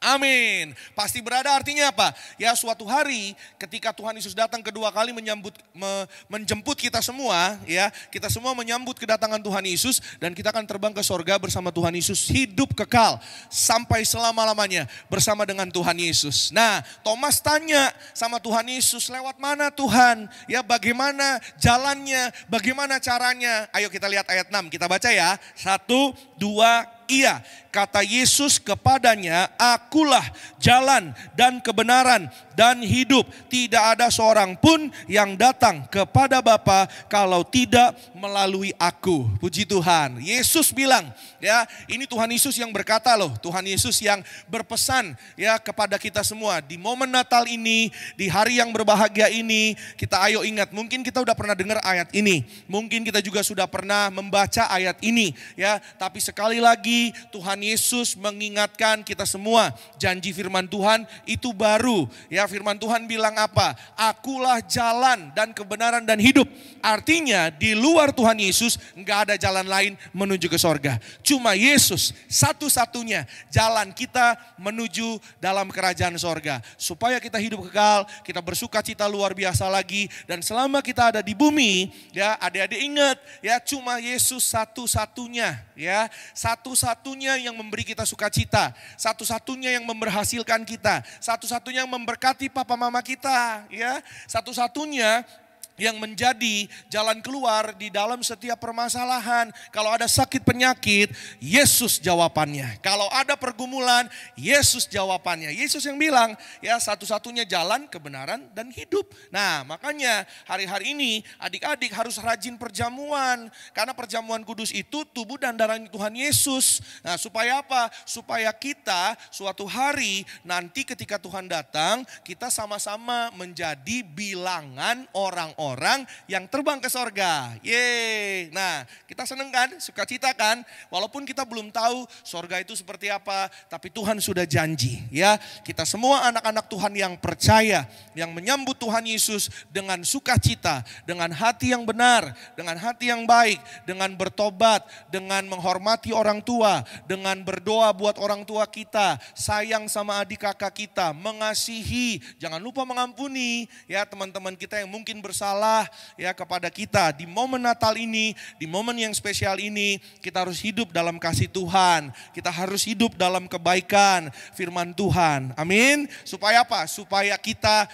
S11: Amin. Pasti berada artinya apa? Ya, suatu hari ketika Tuhan Yesus datang kedua kali menjemput kita semua, ya, kita semua menyambut kedatangan Tuhan Yesus dan kita akan terbang ke sorga bersama Tuhan Yesus, hidup kekal sampai selama-lamanya bersama dengan Tuhan Yesus. Nah, Thomas tanya sama Tuhan Yesus, lewat mana Tuhan? Ya, bagaimana jalannya? Bagaimana caranya? Ayo kita lihat ayat 6, kita baca ya. 1, 2, iya. Kata Yesus kepadanya, akulah jalan dan kebenaran dan hidup. Tidak ada seorang pun yang datang kepada Bapa kalau tidak melalui aku. Puji Tuhan. Yesus bilang, ya, ini Tuhan Yesus yang berkata loh. Tuhan Yesus yang berpesan ya kepada kita semua. Di momen Natal ini, di hari yang berbahagia ini, kita ayo ingat, mungkin kita udah pernah dengar ayat ini. Mungkin kita juga sudah pernah membaca ayat ini, ya. Tapi sekali lagi Tuhan Yesus mengingatkan kita semua, janji firman Tuhan itu baru. Ya, firman Tuhan bilang apa? Akulah jalan dan kebenaran dan hidup. Artinya di luar Tuhan Yesus nggak ada jalan lain menuju ke sorga. Cuma Yesus satu-satunya jalan kita menuju dalam kerajaan sorga. Supaya kita hidup kekal, kita bersuka cita luar biasa lagi. Dan selama kita ada di bumi, ya adik-adik ingat, ya cuma Yesus satu-satunya, ya satu-satunya yang memberi kita sukacita, satu-satunya yang memberhasilkan kita, satu-satunya yang memberkati papa mama kita, ya, satu-satunya yang menjadi jalan keluar di dalam setiap permasalahan. Kalau ada sakit penyakit, Yesus jawabannya. Kalau ada pergumulan, Yesus jawabannya. Yesus yang bilang, ya satu-satunya jalan, kebenaran, dan hidup. Nah, makanya hari-hari ini adik-adik harus rajin perjamuan. Karena perjamuan kudus itu tubuh dan darah Tuhan Yesus. Nah, supaya apa? Supaya kita suatu hari nanti ketika Tuhan datang, kita sama-sama menjadi bilangan orang-orang yang terbang ke sorga. Yeay. Nah, kita seneng kan? Sukacita kan? Walaupun kita belum tahu sorga itu seperti apa, tapi Tuhan sudah janji, ya. Kita semua anak-anak Tuhan yang percaya, yang menyambut Tuhan Yesus dengan sukacita, dengan hati yang benar, dengan hati yang baik, dengan bertobat, dengan menghormati orang tua, dengan berdoa buat orang tua kita, sayang sama adik kakak kita, mengasihi, jangan lupa mengampuni, ya teman-teman kita yang mungkin bersalah ya kepada kita. Di momen Natal ini, di momen yang spesial ini, kita harus hidup dalam kasih Tuhan. Kita harus hidup dalam kebaikan firman Tuhan. Amin. Supaya apa? Supaya kita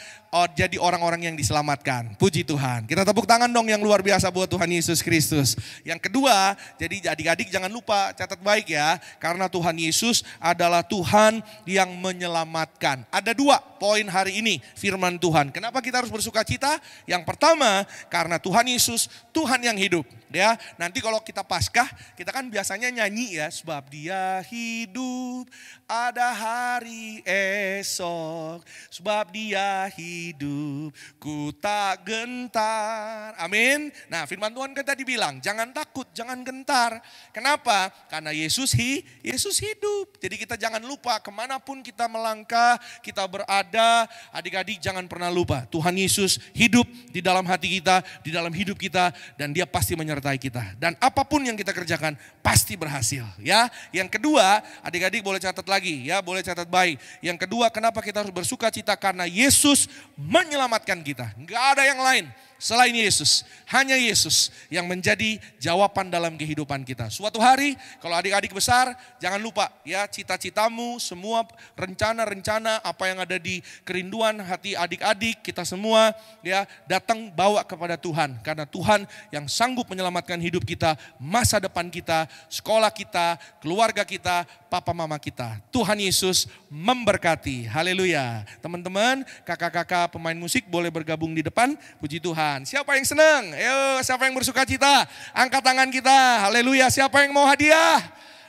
S11: jadi orang-orang yang diselamatkan. Puji Tuhan. Kita tepuk tangan dong yang luar biasa buat Tuhan Yesus Kristus. Yang kedua, jadi adik-adik jangan lupa catat baik ya. Karena Tuhan Yesus adalah Tuhan yang menyelamatkan. Ada 2 poin hari ini firman Tuhan. Kenapa kita harus bersuka cita? Yang pertama, karena Tuhan Yesus Tuhan yang hidup. Ya, nanti kalau kita Paskah, kita kan biasanya nyanyi ya, sebab dia hidup, ada hari esok, sebab dia hidup, ku tak gentar. Amin. Nah, firman Tuhan kan tadi bilang, jangan takut, jangan gentar. Kenapa? Karena Yesus hidup. Jadi kita jangan lupa kemanapun kita melangkah, kita berada, adik-adik jangan pernah lupa, Tuhan Yesus hidup di dalam hati kita, di dalam hidup kita, dan dia pasti menyertai kita. Dan apapun yang kita kerjakan pasti berhasil ya. Yang kedua, adik-adik boleh catat lagi ya, boleh catat baik. Yang kedua, kenapa kita harus bersuka cita? Karena Yesus menyelamatkan kita. Enggak ada yang lain selain Yesus. Hanya Yesus yang menjadi jawaban dalam kehidupan kita. Suatu hari kalau adik-adik besar, jangan lupa ya, cita-citamu, semua rencana-rencana apa yang ada di kerinduan hati adik-adik kita semua ya, datang bawa kepada Tuhan. Karena Tuhan yang sanggup menyelamatkan hidup kita, masa depan kita, sekolah kita, keluarga kita, papa mama kita. Tuhan Yesus memberkati. Haleluya. Teman-teman, kakak-kakak pemain musik boleh bergabung di depan. Puji Tuhan. Siapa yang senang? Ayo, siapa yang bersuka cita? Angkat tangan kita. Haleluya. Siapa yang mau hadiah?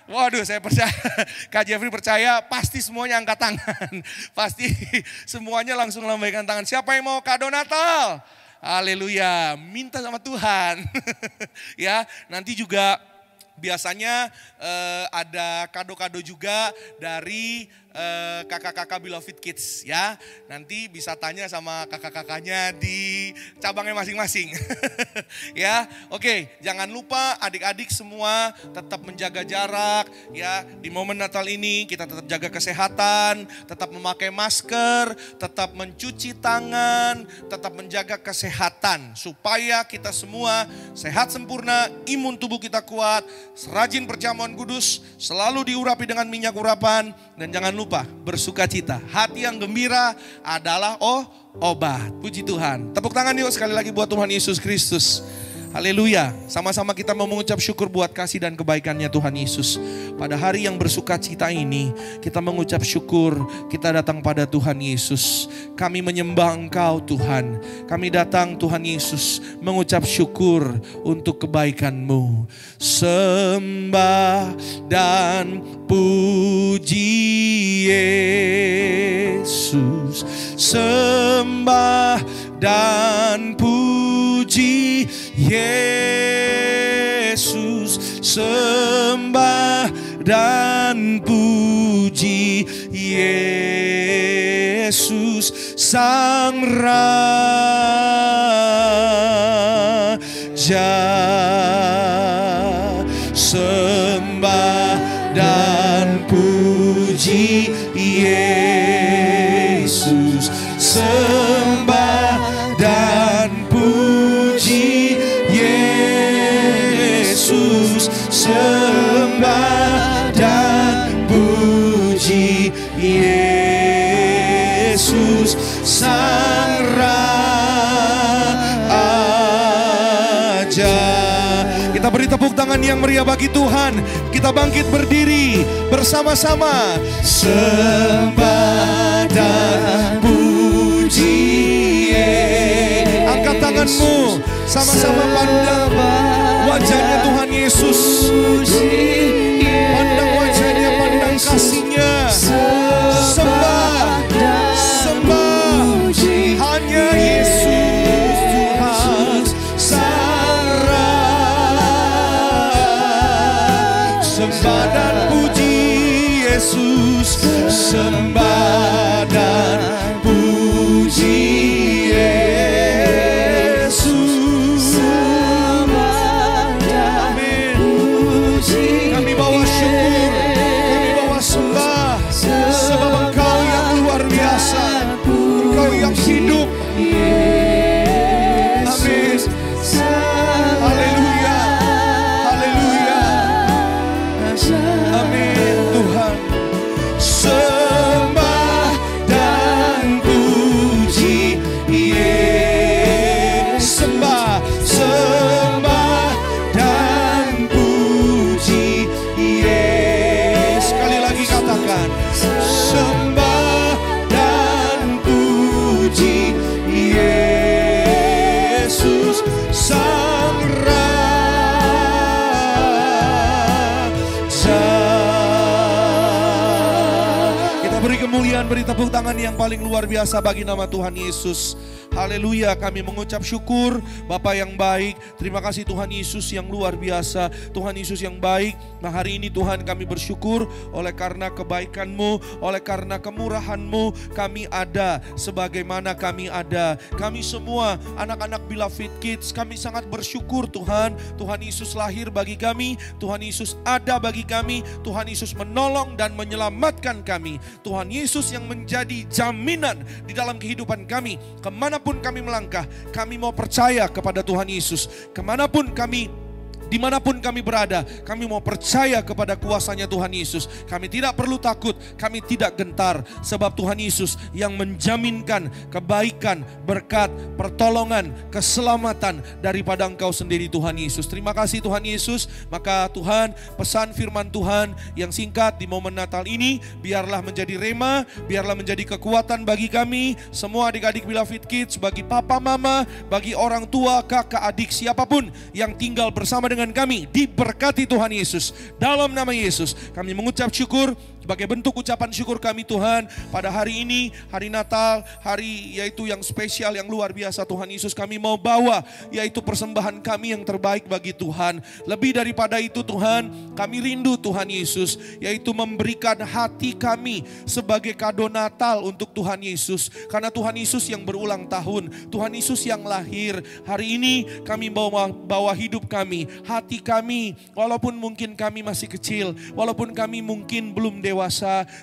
S11: Waduh, saya percaya, Kak Jeffrey percaya pasti semuanya angkat tangan. Pasti semuanya langsung lambaikan tangan. Siapa yang mau kado Natal? Haleluya, minta sama Tuhan. Ya, nanti juga biasanya ada kado-kado juga dari kakak-kakak Beloved Kids ya. Nanti bisa tanya sama kakak-kakaknya di cabangnya masing-masing. Ya, oke, jangan lupa adik-adik semua tetap menjaga jarak ya. Di momen Natal ini kita tetap jaga kesehatan, tetap memakai masker, tetap mencuci tangan, tetap menjaga kesehatan supaya kita semua sehat sempurna, imun tubuh kita kuat, rajin perjamuan kudus, selalu diurapi dengan minyak urapan, dan jangan lupa bersuka cita. Hati yang gembira adalah obat. Puji Tuhan. Tepuk tangan yuk sekali lagi buat Tuhan Yesus Kristus. Haleluya. Sama-sama kita mau mengucap syukur buat kasih dan kebaikannya Tuhan Yesus. Pada hari yang bersuka cita ini, kita mengucap syukur, kita datang pada Tuhan Yesus. Kami menyembah Engkau Tuhan. Kami datang Tuhan Yesus mengucap syukur untuk kebaikan-Mu. Sembah dan puji Yesus. Sembah dan puji Yesus, sembah dan puji Yesus, Sang Raja. Sembah dan puji Yesus, sembah dan puji Yesus, sembah dan puji Yesus, Sang Raja. Kita beri tepuk tangan yang meriah bagi Tuhan. Kita bangkit berdiri bersama-sama. Sembah dan puji. Angkat tanganmu, sama-sama pandang wajahnya Tuhan Yesus. Pandang wajahnya, pandang kasihnya. Sembah, sembah, hanya Yesus Tuhan Sang Raja. Sembah dan puji Yesus, sembah dan puji Yesus, sembah dan puji. Kami bawa syukur, kami bawa sembah, sebab Engkau yang luar biasa, Engkau yang hidup. Amin. Haleluya, haleluya. Amin Tuhan. Sembah Beri kemuliaan, beri tepuk tangan yang paling luar biasa bagi nama Tuhan Yesus. Haleluya, kami mengucap syukur Bapa yang baik. Terima kasih Tuhan Yesus yang luar biasa, Tuhan Yesus yang baik. Nah hari ini Tuhan kami bersyukur oleh karena kebaikan-Mu, oleh karena kemurahan-Mu kami ada sebagaimana kami ada. Kami semua anak-anak Beloved Kids, kami sangat bersyukur Tuhan. Tuhan Yesus lahir bagi kami, Tuhan Yesus ada bagi kami, Tuhan Yesus menolong dan menyelamatkan kami. Tuhan Yesus yang menjadi jaminan di dalam kehidupan kami. Kemanapun kami melangkah, kami mau percaya kepada Tuhan Yesus. Dimanapun kami berada, kami mau percaya kepada kuasanya Tuhan Yesus. Kami tidak perlu takut, kami tidak gentar. Sebab Tuhan Yesus yang menjaminkan kebaikan, berkat, pertolongan, keselamatan daripada Engkau sendiri Tuhan Yesus. Terima kasih Tuhan Yesus. Maka Tuhan, pesan firman Tuhan yang singkat di momen Natal ini, biarlah menjadi rema, biarlah menjadi kekuatan bagi kami, semua adik-adik Beloved Kids, bagi papa mama, bagi orang tua, kakak, adik, siapapun yang tinggal bersama dengan kami, diberkati Tuhan Yesus. Dalam nama Yesus kami mengucap syukur. Sebagai bentuk ucapan syukur kami Tuhan, pada hari ini, hari Natal, hari yaitu yang spesial, yang luar biasa Tuhan Yesus, kami mau bawa yaitu persembahan kami yang terbaik bagi Tuhan. Lebih daripada itu Tuhan, kami rindu Tuhan Yesus, yaitu memberikan hati kami sebagai kado Natal untuk Tuhan Yesus. Karena Tuhan Yesus yang berulang tahun, Tuhan Yesus yang lahir. Hari ini kami bawa hidup kami, hati kami, walaupun mungkin kami masih kecil, walaupun kami mungkin belum dewasa,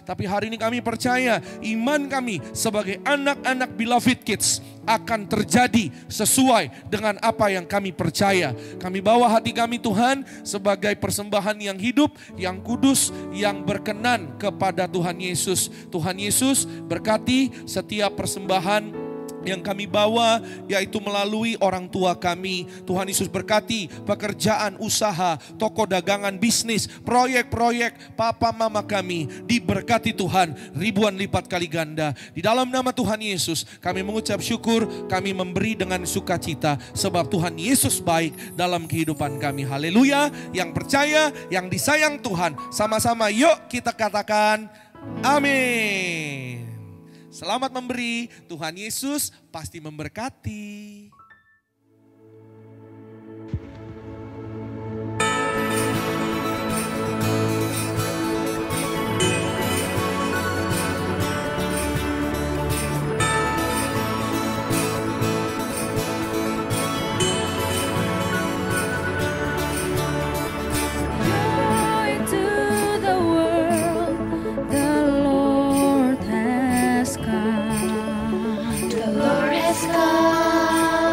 S11: tapi hari ini kami percaya iman kami sebagai anak-anak Beloved Kids akan terjadi sesuai dengan apa yang kami percaya. Kami bawa hati kami Tuhan sebagai persembahan yang hidup, yang kudus, yang berkenan kepada Tuhan Yesus. Tuhan Yesus berkati setiap persembahan yang kami bawa, yaitu melalui orang tua kami. Tuhan Yesus berkati pekerjaan, usaha, toko dagangan, bisnis, proyek-proyek papa mama kami. Diberkati Tuhan ribuan lipat kali ganda. Di dalam nama Tuhan Yesus kami mengucap syukur, kami memberi dengan sukacita. Sebab Tuhan Yesus baik dalam kehidupan kami. Haleluya. Yang percaya, yang disayang Tuhan, sama-sama yuk kita katakan amin. Selamat memberi, Tuhan Yesus pasti memberkati.
S7: The Lord has come.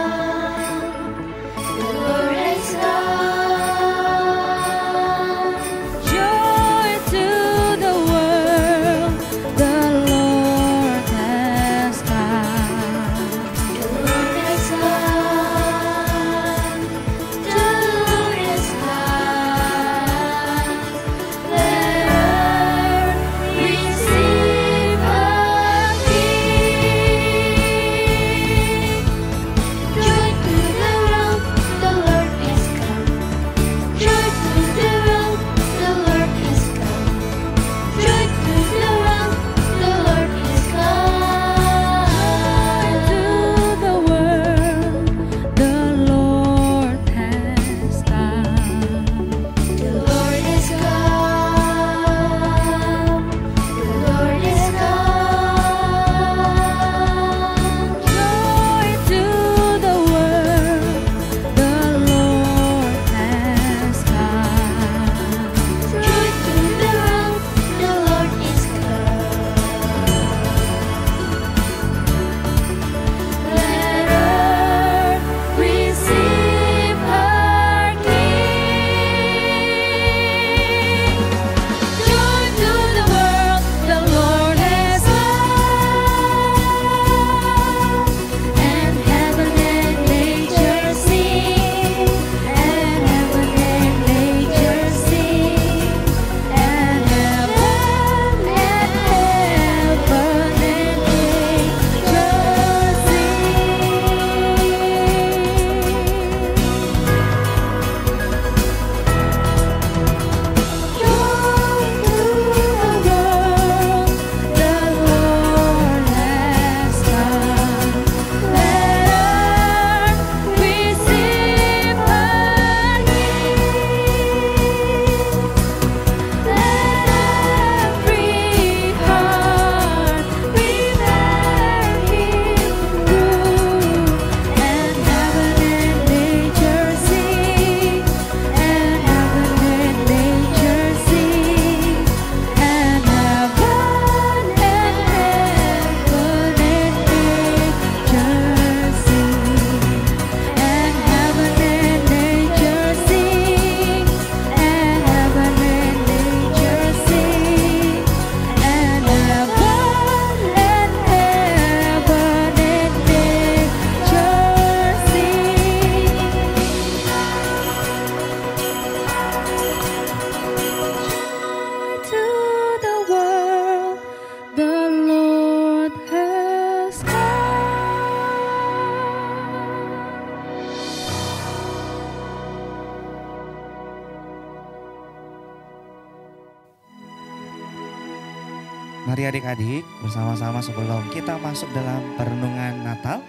S8: Mari adik-adik bersama-sama sebelum kita masuk dalam perenungan Natal,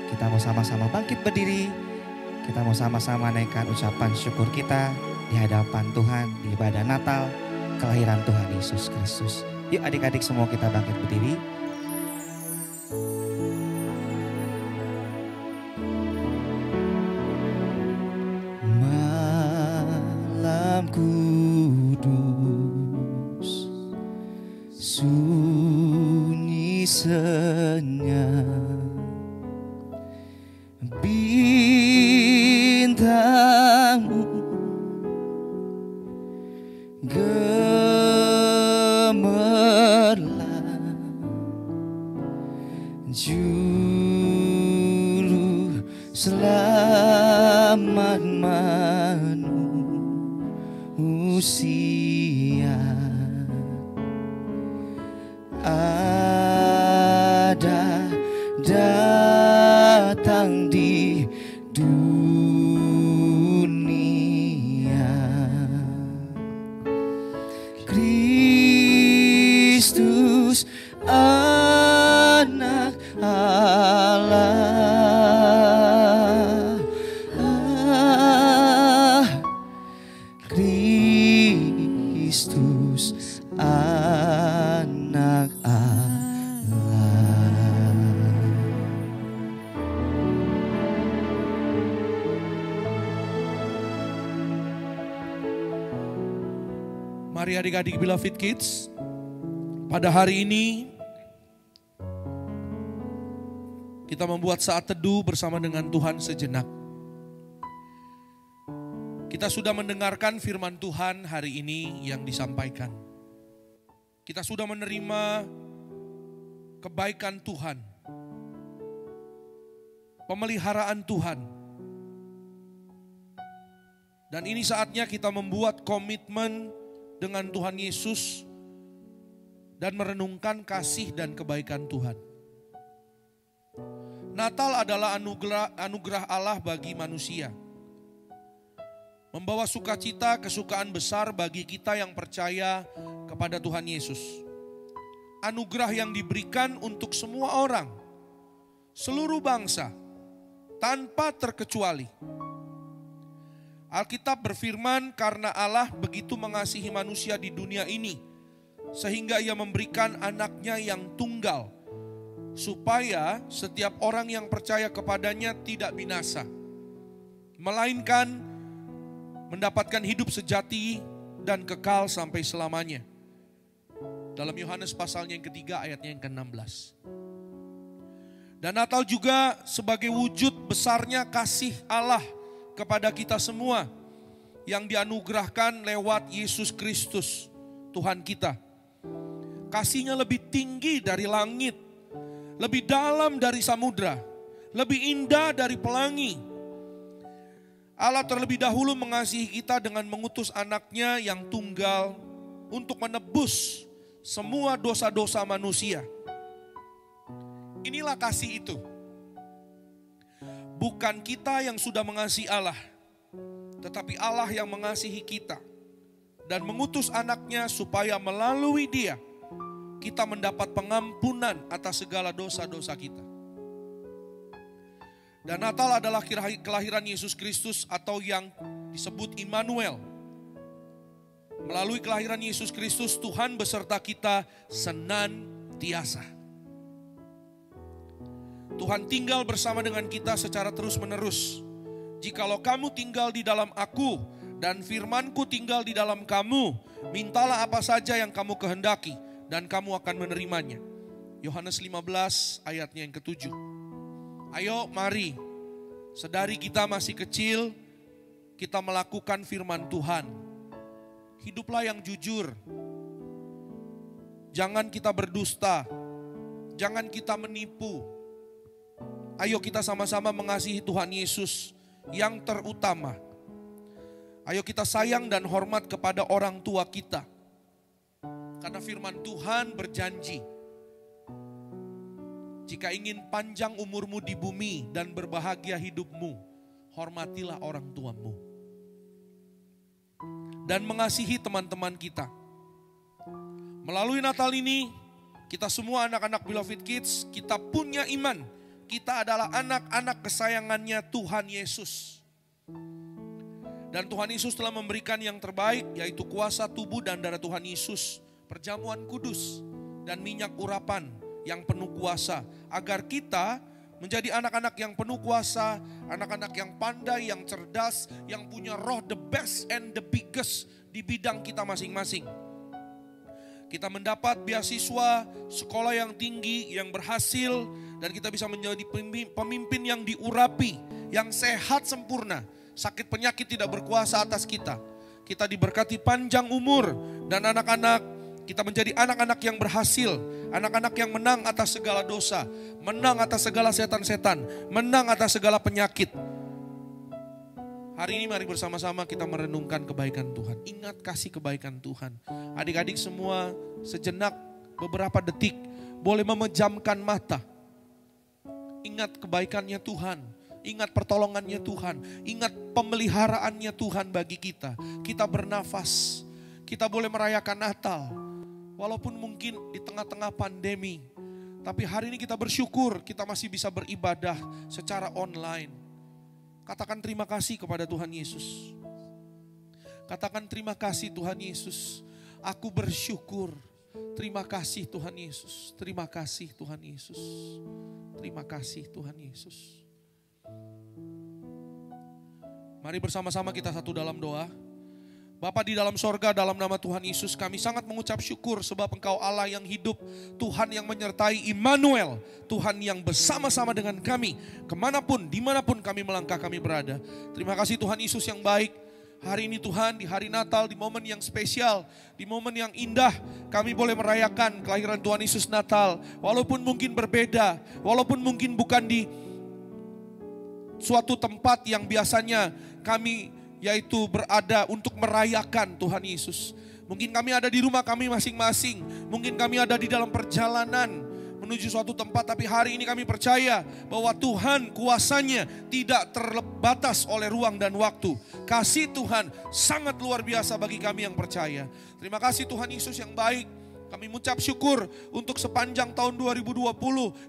S8: kita mau sama-sama bangkit berdiri. Kita mau sama-sama naikkan ucapan syukur kita di hadapan Tuhan di ibadah Natal kelahiran Tuhan Yesus Kristus. Yuk adik-adik semua kita bangkit berdiri. Malam kudus, sunyi senyap, bintangmu gemerlap, juru selamat manusia ada datang di dunia. Kristus anak Allah, Kristus anak Allah.
S11: Mari adik-adik beloved kids, pada hari ini kita membuat saat teduh bersama dengan Tuhan sejenak. Kita sudah mendengarkan firman Tuhan hari ini yang disampaikan. Kita sudah menerima kebaikan Tuhan, pemeliharaan Tuhan. Dan ini saatnya kita membuat komitmen dengan Tuhan Yesus dan merenungkan kasih dan kebaikan Tuhan. Natal adalah anugerah Allah bagi manusia. Membawa sukacita, kesukaan besar bagi kita yang percaya kepada Tuhan Yesus. Anugerah yang diberikan untuk semua orang, seluruh bangsa, tanpa terkecuali. Alkitab berfirman, karena Allah begitu mengasihi manusia di dunia ini, sehingga ia memberikan anaknya yang tunggal, supaya setiap orang yang percaya kepadanya tidak binasa, melainkan mendapatkan hidup sejati dan kekal sampai selamanya. Dalam Yohanes pasalnya yang ketiga ayatnya yang ke-16. Dan Natal juga sebagai wujud besarnya kasih Allah kepada kita semua yang dianugerahkan lewat Yesus Kristus, Tuhan kita. Kasihnya lebih tinggi dari langit, lebih dalam dari samudra, lebih indah dari pelangi. Allah terlebih dahulu mengasihi kita dengan mengutus anaknya yang tunggal untuk menebus semua dosa-dosa manusia. Inilah kasih itu. Bukan kita yang sudah mengasihi Allah, tetapi Allah yang mengasihi kita dan mengutus anaknya supaya melalui dia kita mendapat pengampunan atas segala dosa-dosa kita. Dan Natal adalah kelahiran Yesus Kristus atau yang disebut Immanuel. Melalui kelahiran Yesus Kristus, Tuhan beserta kita senantiasa. Tuhan tinggal bersama dengan kita secara terus-menerus. Jikalau kamu tinggal di dalam aku dan firmanku tinggal di dalam kamu, mintalah apa saja yang kamu kehendaki dan kamu akan menerimanya. Yohanes 15 ayatnya yang ke-7. Ayo mari, sedari kita masih kecil, kita melakukan firman Tuhan. Hiduplah yang jujur. Jangan kita berdusta. Jangan kita menipu. Ayo kita sama-sama mengasihi Tuhan Yesus yang terutama. Ayo kita sayang dan hormat kepada orang tua kita. Karena firman Tuhan berjanji, jika ingin panjang umurmu di bumi dan berbahagia hidupmu, hormatilah orang tuamu. Dan mengasihi teman-teman kita. Melalui Natal ini, Kita semua anak-anak Beloved Kids, kita punya iman. Kita adalah anak-anak kesayangannya Tuhan Yesus. Dan Tuhan Yesus telah memberikan yang terbaik, yaitu kuasa tubuh dan darah Tuhan Yesus, perjamuan kudus, dan minyak urapan yang penuh kuasa. Agar kita menjadi anak-anak yang penuh kuasa, anak-anak yang pandai, yang cerdas, yang punya roh the best and the biggest di bidang kita masing-masing. Kita mendapat beasiswa, sekolah yang tinggi, yang berhasil, dan kita bisa menjadi pemimpin yang diurapi, yang sehat sempurna. Sakit penyakit tidak berkuasa atas kita. Kita diberkati panjang umur, dan anak-anak, kita menjadi anak-anak yang berhasil, anak-anak yang menang atas segala dosa, menang atas segala setan-setan, menang atas segala penyakit. Hari ini mari bersama-sama kita merenungkan kebaikan Tuhan. Ingat kasih kebaikan Tuhan. Adik-adik semua sejenak beberapa detik boleh memejamkan mata. Ingat kebaikannya Tuhan. Ingat pertolongannya Tuhan. Ingat pemeliharaannya Tuhan bagi kita. Kita bernafas. Kita boleh merayakan Natal. Walaupun mungkin di tengah-tengah pandemi. Tapi hari ini kita bersyukur kita masih bisa beribadah secara online. Katakan terima kasih kepada Tuhan Yesus. Katakan terima kasih Tuhan Yesus. Aku bersyukur. Terima kasih Tuhan Yesus. Terima kasih Tuhan Yesus. Terima kasih Tuhan Yesus. Mari bersama-sama kita satu dalam doa. Bapa di dalam sorga, dalam nama Tuhan Yesus, kami sangat mengucap syukur sebab Engkau Allah yang hidup, Tuhan yang menyertai Immanuel, Tuhan yang bersama-sama dengan kami, kemanapun, dimanapun kami melangkah, kami berada. Terima kasih Tuhan Yesus yang baik. Hari ini Tuhan, di hari Natal, di momen yang spesial, di momen yang indah, kami boleh merayakan kelahiran Tuhan Yesus Natal. Walaupun mungkin berbeda, walaupun mungkin bukan di suatu tempat yang biasanya kami yaitu berada untuk merayakan Tuhan Yesus. Mungkin kami ada di rumah kami masing-masing. Mungkin kami ada di dalam perjalanan menuju suatu tempat. Tapi hari ini kami percaya bahwa Tuhan kuasanya tidak terbatas oleh ruang dan waktu. Kasih Tuhan sangat luar biasa bagi kami yang percaya. Terima kasih Tuhan Yesus yang baik. Kami mengucap syukur untuk sepanjang tahun 2020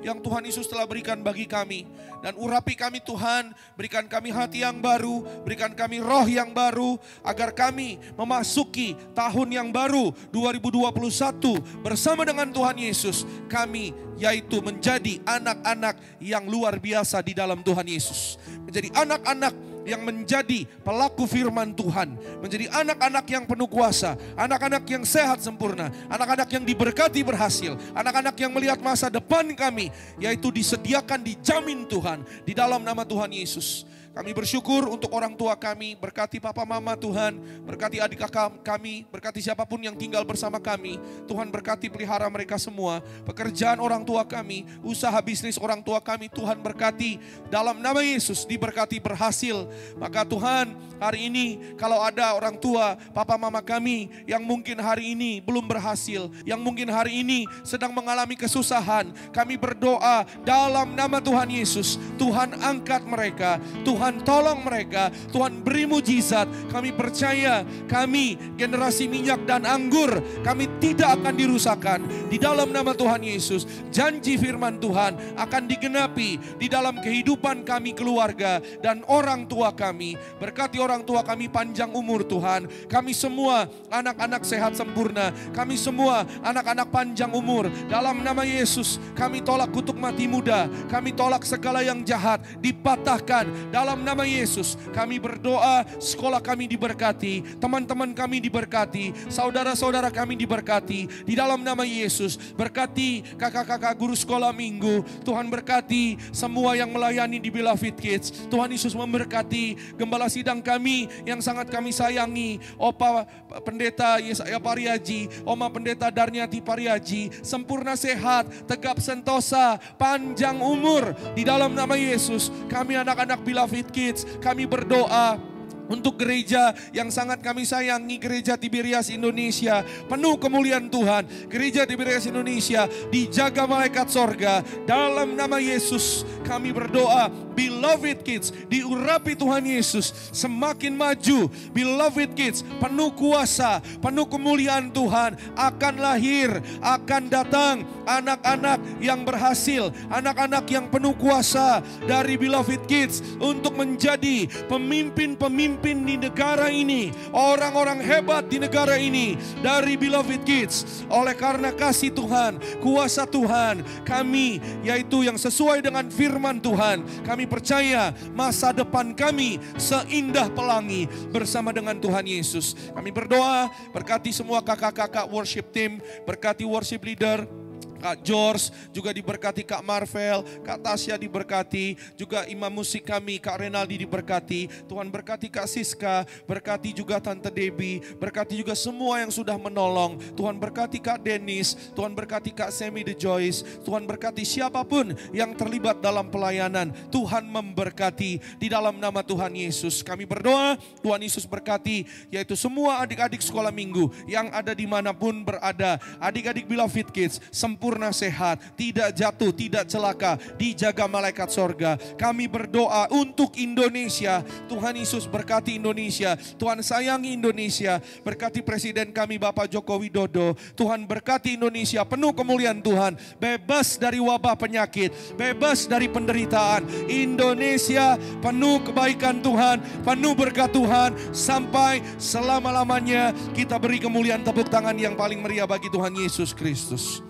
S11: yang Tuhan Yesus telah berikan bagi kami. Dan urapi kami Tuhan, berikan kami hati yang baru, berikan kami roh yang baru, agar kami memasuki tahun yang baru 2021 bersama dengan Tuhan Yesus. Kami yaitu menjadi anak-anak yang luar biasa di dalam Tuhan Yesus. Menjadi anak-anak yang menjadi pelaku firman Tuhan, menjadi anak-anak yang penuh kuasa, anak-anak yang sehat sempurna, anak-anak yang diberkati berhasil, anak-anak yang melihat masa depan kami, yaitu disediakan, dijamin Tuhan, di dalam nama Tuhan Yesus. Kami bersyukur untuk orang tua kami, berkati papa mama Tuhan, berkati adik kakak kami, berkati siapapun yang tinggal bersama kami. Tuhan berkati pelihara mereka semua, pekerjaan orang tua kami, usaha bisnis orang tua kami, Tuhan berkati. Dalam nama Yesus diberkati berhasil. Maka Tuhan hari ini kalau ada orang tua, papa mama kami yang mungkin hari ini belum berhasil, yang mungkin hari ini sedang mengalami kesusahan, kami berdoa dalam nama Tuhan Yesus, Tuhan angkat mereka, Tuhan tolong mereka, Tuhan beri mujizat. Kami percaya kami generasi minyak dan anggur, kami tidak akan dirusakkan di dalam nama Tuhan Yesus. Janji firman Tuhan akan digenapi di dalam kehidupan kami, keluarga dan orang tua kami. Berkati orang tua kami panjang umur Tuhan. Kami semua anak-anak sehat sempurna, kami semua anak-anak panjang umur. Dalam nama Yesus kami tolak kutuk mati muda, kami tolak segala yang jahat dipatahkan. Dalam nama Yesus kami berdoa, sekolah kami diberkati, teman-teman kami diberkati, saudara-saudara kami diberkati. Di dalam nama Yesus berkati kakak-kakak guru sekolah minggu, Tuhan berkati semua yang melayani di Beloved Kids. Tuhan Yesus memberkati gembala sidang kami yang sangat kami sayangi, Opa Pendeta Yesaya Pariaji, Oma Pendeta Darniati Pariaji, sempurna sehat, tegap sentosa, panjang umur. Di dalam nama Yesus kami anak-anak Beloved Kids, kami berdoa untuk gereja yang sangat kami sayangi, Gereja Tiberias Indonesia, penuh kemuliaan Tuhan. Gereja Tiberias Indonesia dijaga malaikat sorga. Dalam nama Yesus kami berdoa, Beloved Kids diurapi Tuhan Yesus, semakin maju. Beloved Kids penuh kuasa, penuh kemuliaan Tuhan akan lahir, akan datang anak-anak yang berhasil, anak-anak yang penuh kuasa dari Beloved Kids untuk menjadi pemimpin-pemimpin di negara ini, orang-orang hebat di negara ini dari Beloved Kids. Oleh karena kasih Tuhan, kuasa Tuhan, kami yaitu yang sesuai dengan firman Tuhan, kami percaya masa depan kami seindah pelangi bersama dengan Tuhan Yesus. Kami berdoa, berkati semua kakak-kakak worship team, berkati worship leader, Kak George, juga diberkati Kak Marvel, Kak Tasya diberkati, juga imam musik kami Kak Renaldi diberkati. Tuhan berkati Kak Siska, berkati juga Tante Debbie, berkati juga semua yang sudah menolong. Tuhan berkati Kak Dennis, Tuhan berkati Kak Semi The Joyce, Tuhan berkati siapapun yang terlibat dalam pelayanan. Tuhan memberkati di dalam nama Tuhan Yesus. Kami berdoa, Tuhan Yesus berkati, yaitu semua adik-adik sekolah minggu yang ada dimanapun berada. Adik-adik Beloved Kids, sempurna sehat, tidak jatuh, tidak celaka, dijaga malaikat sorga. Kami berdoa untuk Indonesia. Tuhan Yesus berkati Indonesia. Tuhan sayangi Indonesia. Berkati Presiden kami Bapak Joko Widodo. Tuhan berkati Indonesia, penuh kemuliaan Tuhan. Bebas dari wabah penyakit, bebas dari penderitaan. Indonesia penuh kebaikan Tuhan, penuh berkat Tuhan. Sampai selama-lamanya kita beri kemuliaan, tepuk tangan yang paling meriah bagi Tuhan Yesus Kristus.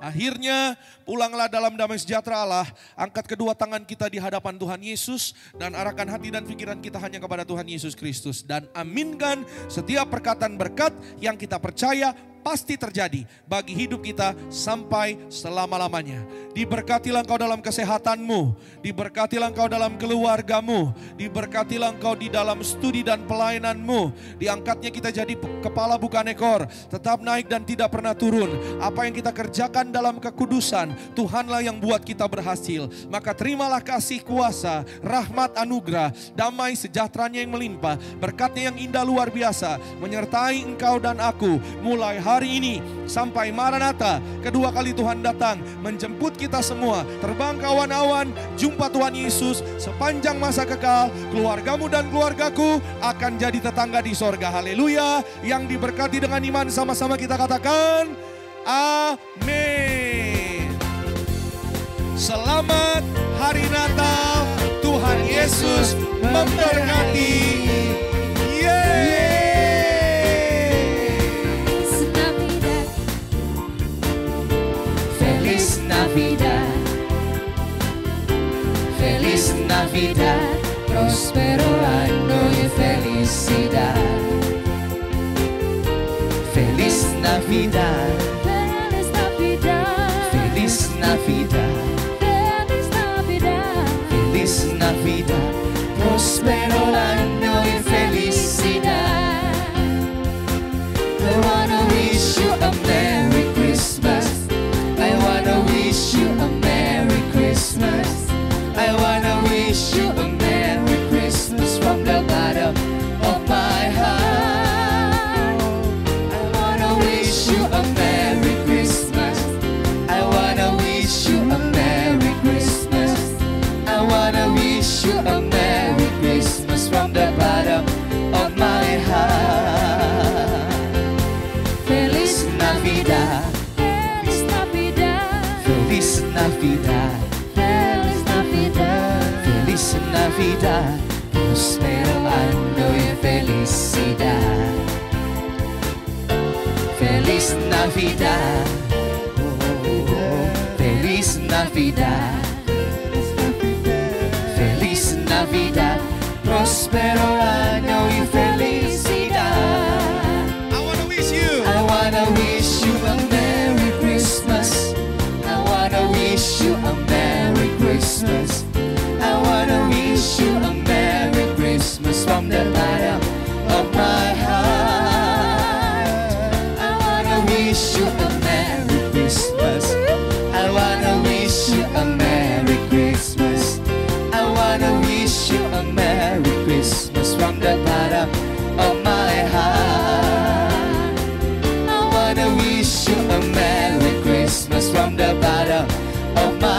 S11: Akhirnya pulanglah dalam damai sejahtera Allah. Angkat kedua tangan kita di hadapan Tuhan Yesus dan arahkan hati dan pikiran kita hanya kepada Tuhan Yesus Kristus. Dan aminkan setiap perkataan berkat yang kita percaya pasti terjadi bagi hidup kita sampai selama-lamanya. Diberkatilah engkau dalam kesehatanmu, diberkatilah engkau dalam keluargamu, diberkatilah engkau di dalam studi dan pelayananmu. Diangkatnya kita jadi kepala bukan ekor, tetap naik dan tidak pernah turun. Apa yang kita kerjakan dalam kekudusan, Tuhanlah yang buat kita berhasil. Maka terimalah kasih kuasa, rahmat anugerah, damai sejahteranya yang melimpah, berkatnya yang indah luar biasa, menyertai engkau dan aku mulai hari ini sampai Maranatha, kedua kali Tuhan datang menjemput kita semua. Terbang ke awan-awan, jumpa Tuhan Yesus sepanjang masa kekal. Keluargamu dan keluargaku akan jadi tetangga di sorga. Haleluya. Yang diberkati dengan iman sama-sama kita katakan amin. Selamat Hari Natal, Tuhan Yesus memberkati.
S7: Feliz Navidad, Feliz Navidad, próspero año y felicidad. Feliz Navidad,
S10: Feliz Navidad,
S7: Feliz Navidad,
S10: Feliz Navidad,
S7: Feliz Navidad, próspero año y felicidad. I wanna wish you a Merry Christmas. I wanna wish you a Merry Christmas. I wanna wish you a Merry Christmas from the bottom of my heart. I wanna wish you a Merry Christmas. I wanna wish you a Merry Christmas. I wanna wish you a Merry Christmas from the bottom of my heart. Feliz Navidad,
S10: Feliz Navidad,
S7: Feliz Navidad,
S10: Feliz Navidad,
S7: Feliz Navidad, próspero año y felicidad. Feliz Navidad, Feliz Navidad, Feliz Navidad, próspero año y felicidad.
S11: I wanna wish you.
S7: I wanna wish you a Merry Christmas. I wanna wish you a Merry Christmas. I wanna wish you a Merry Christmas from the bottom of my heart. I wanna wish you a Merry Christmas. I wanna wish you a Merry Christmas. I wanna wish you a Merry Christmas from the bottom of my heart. I wanna wish you a Merry Christmas from the bottom of my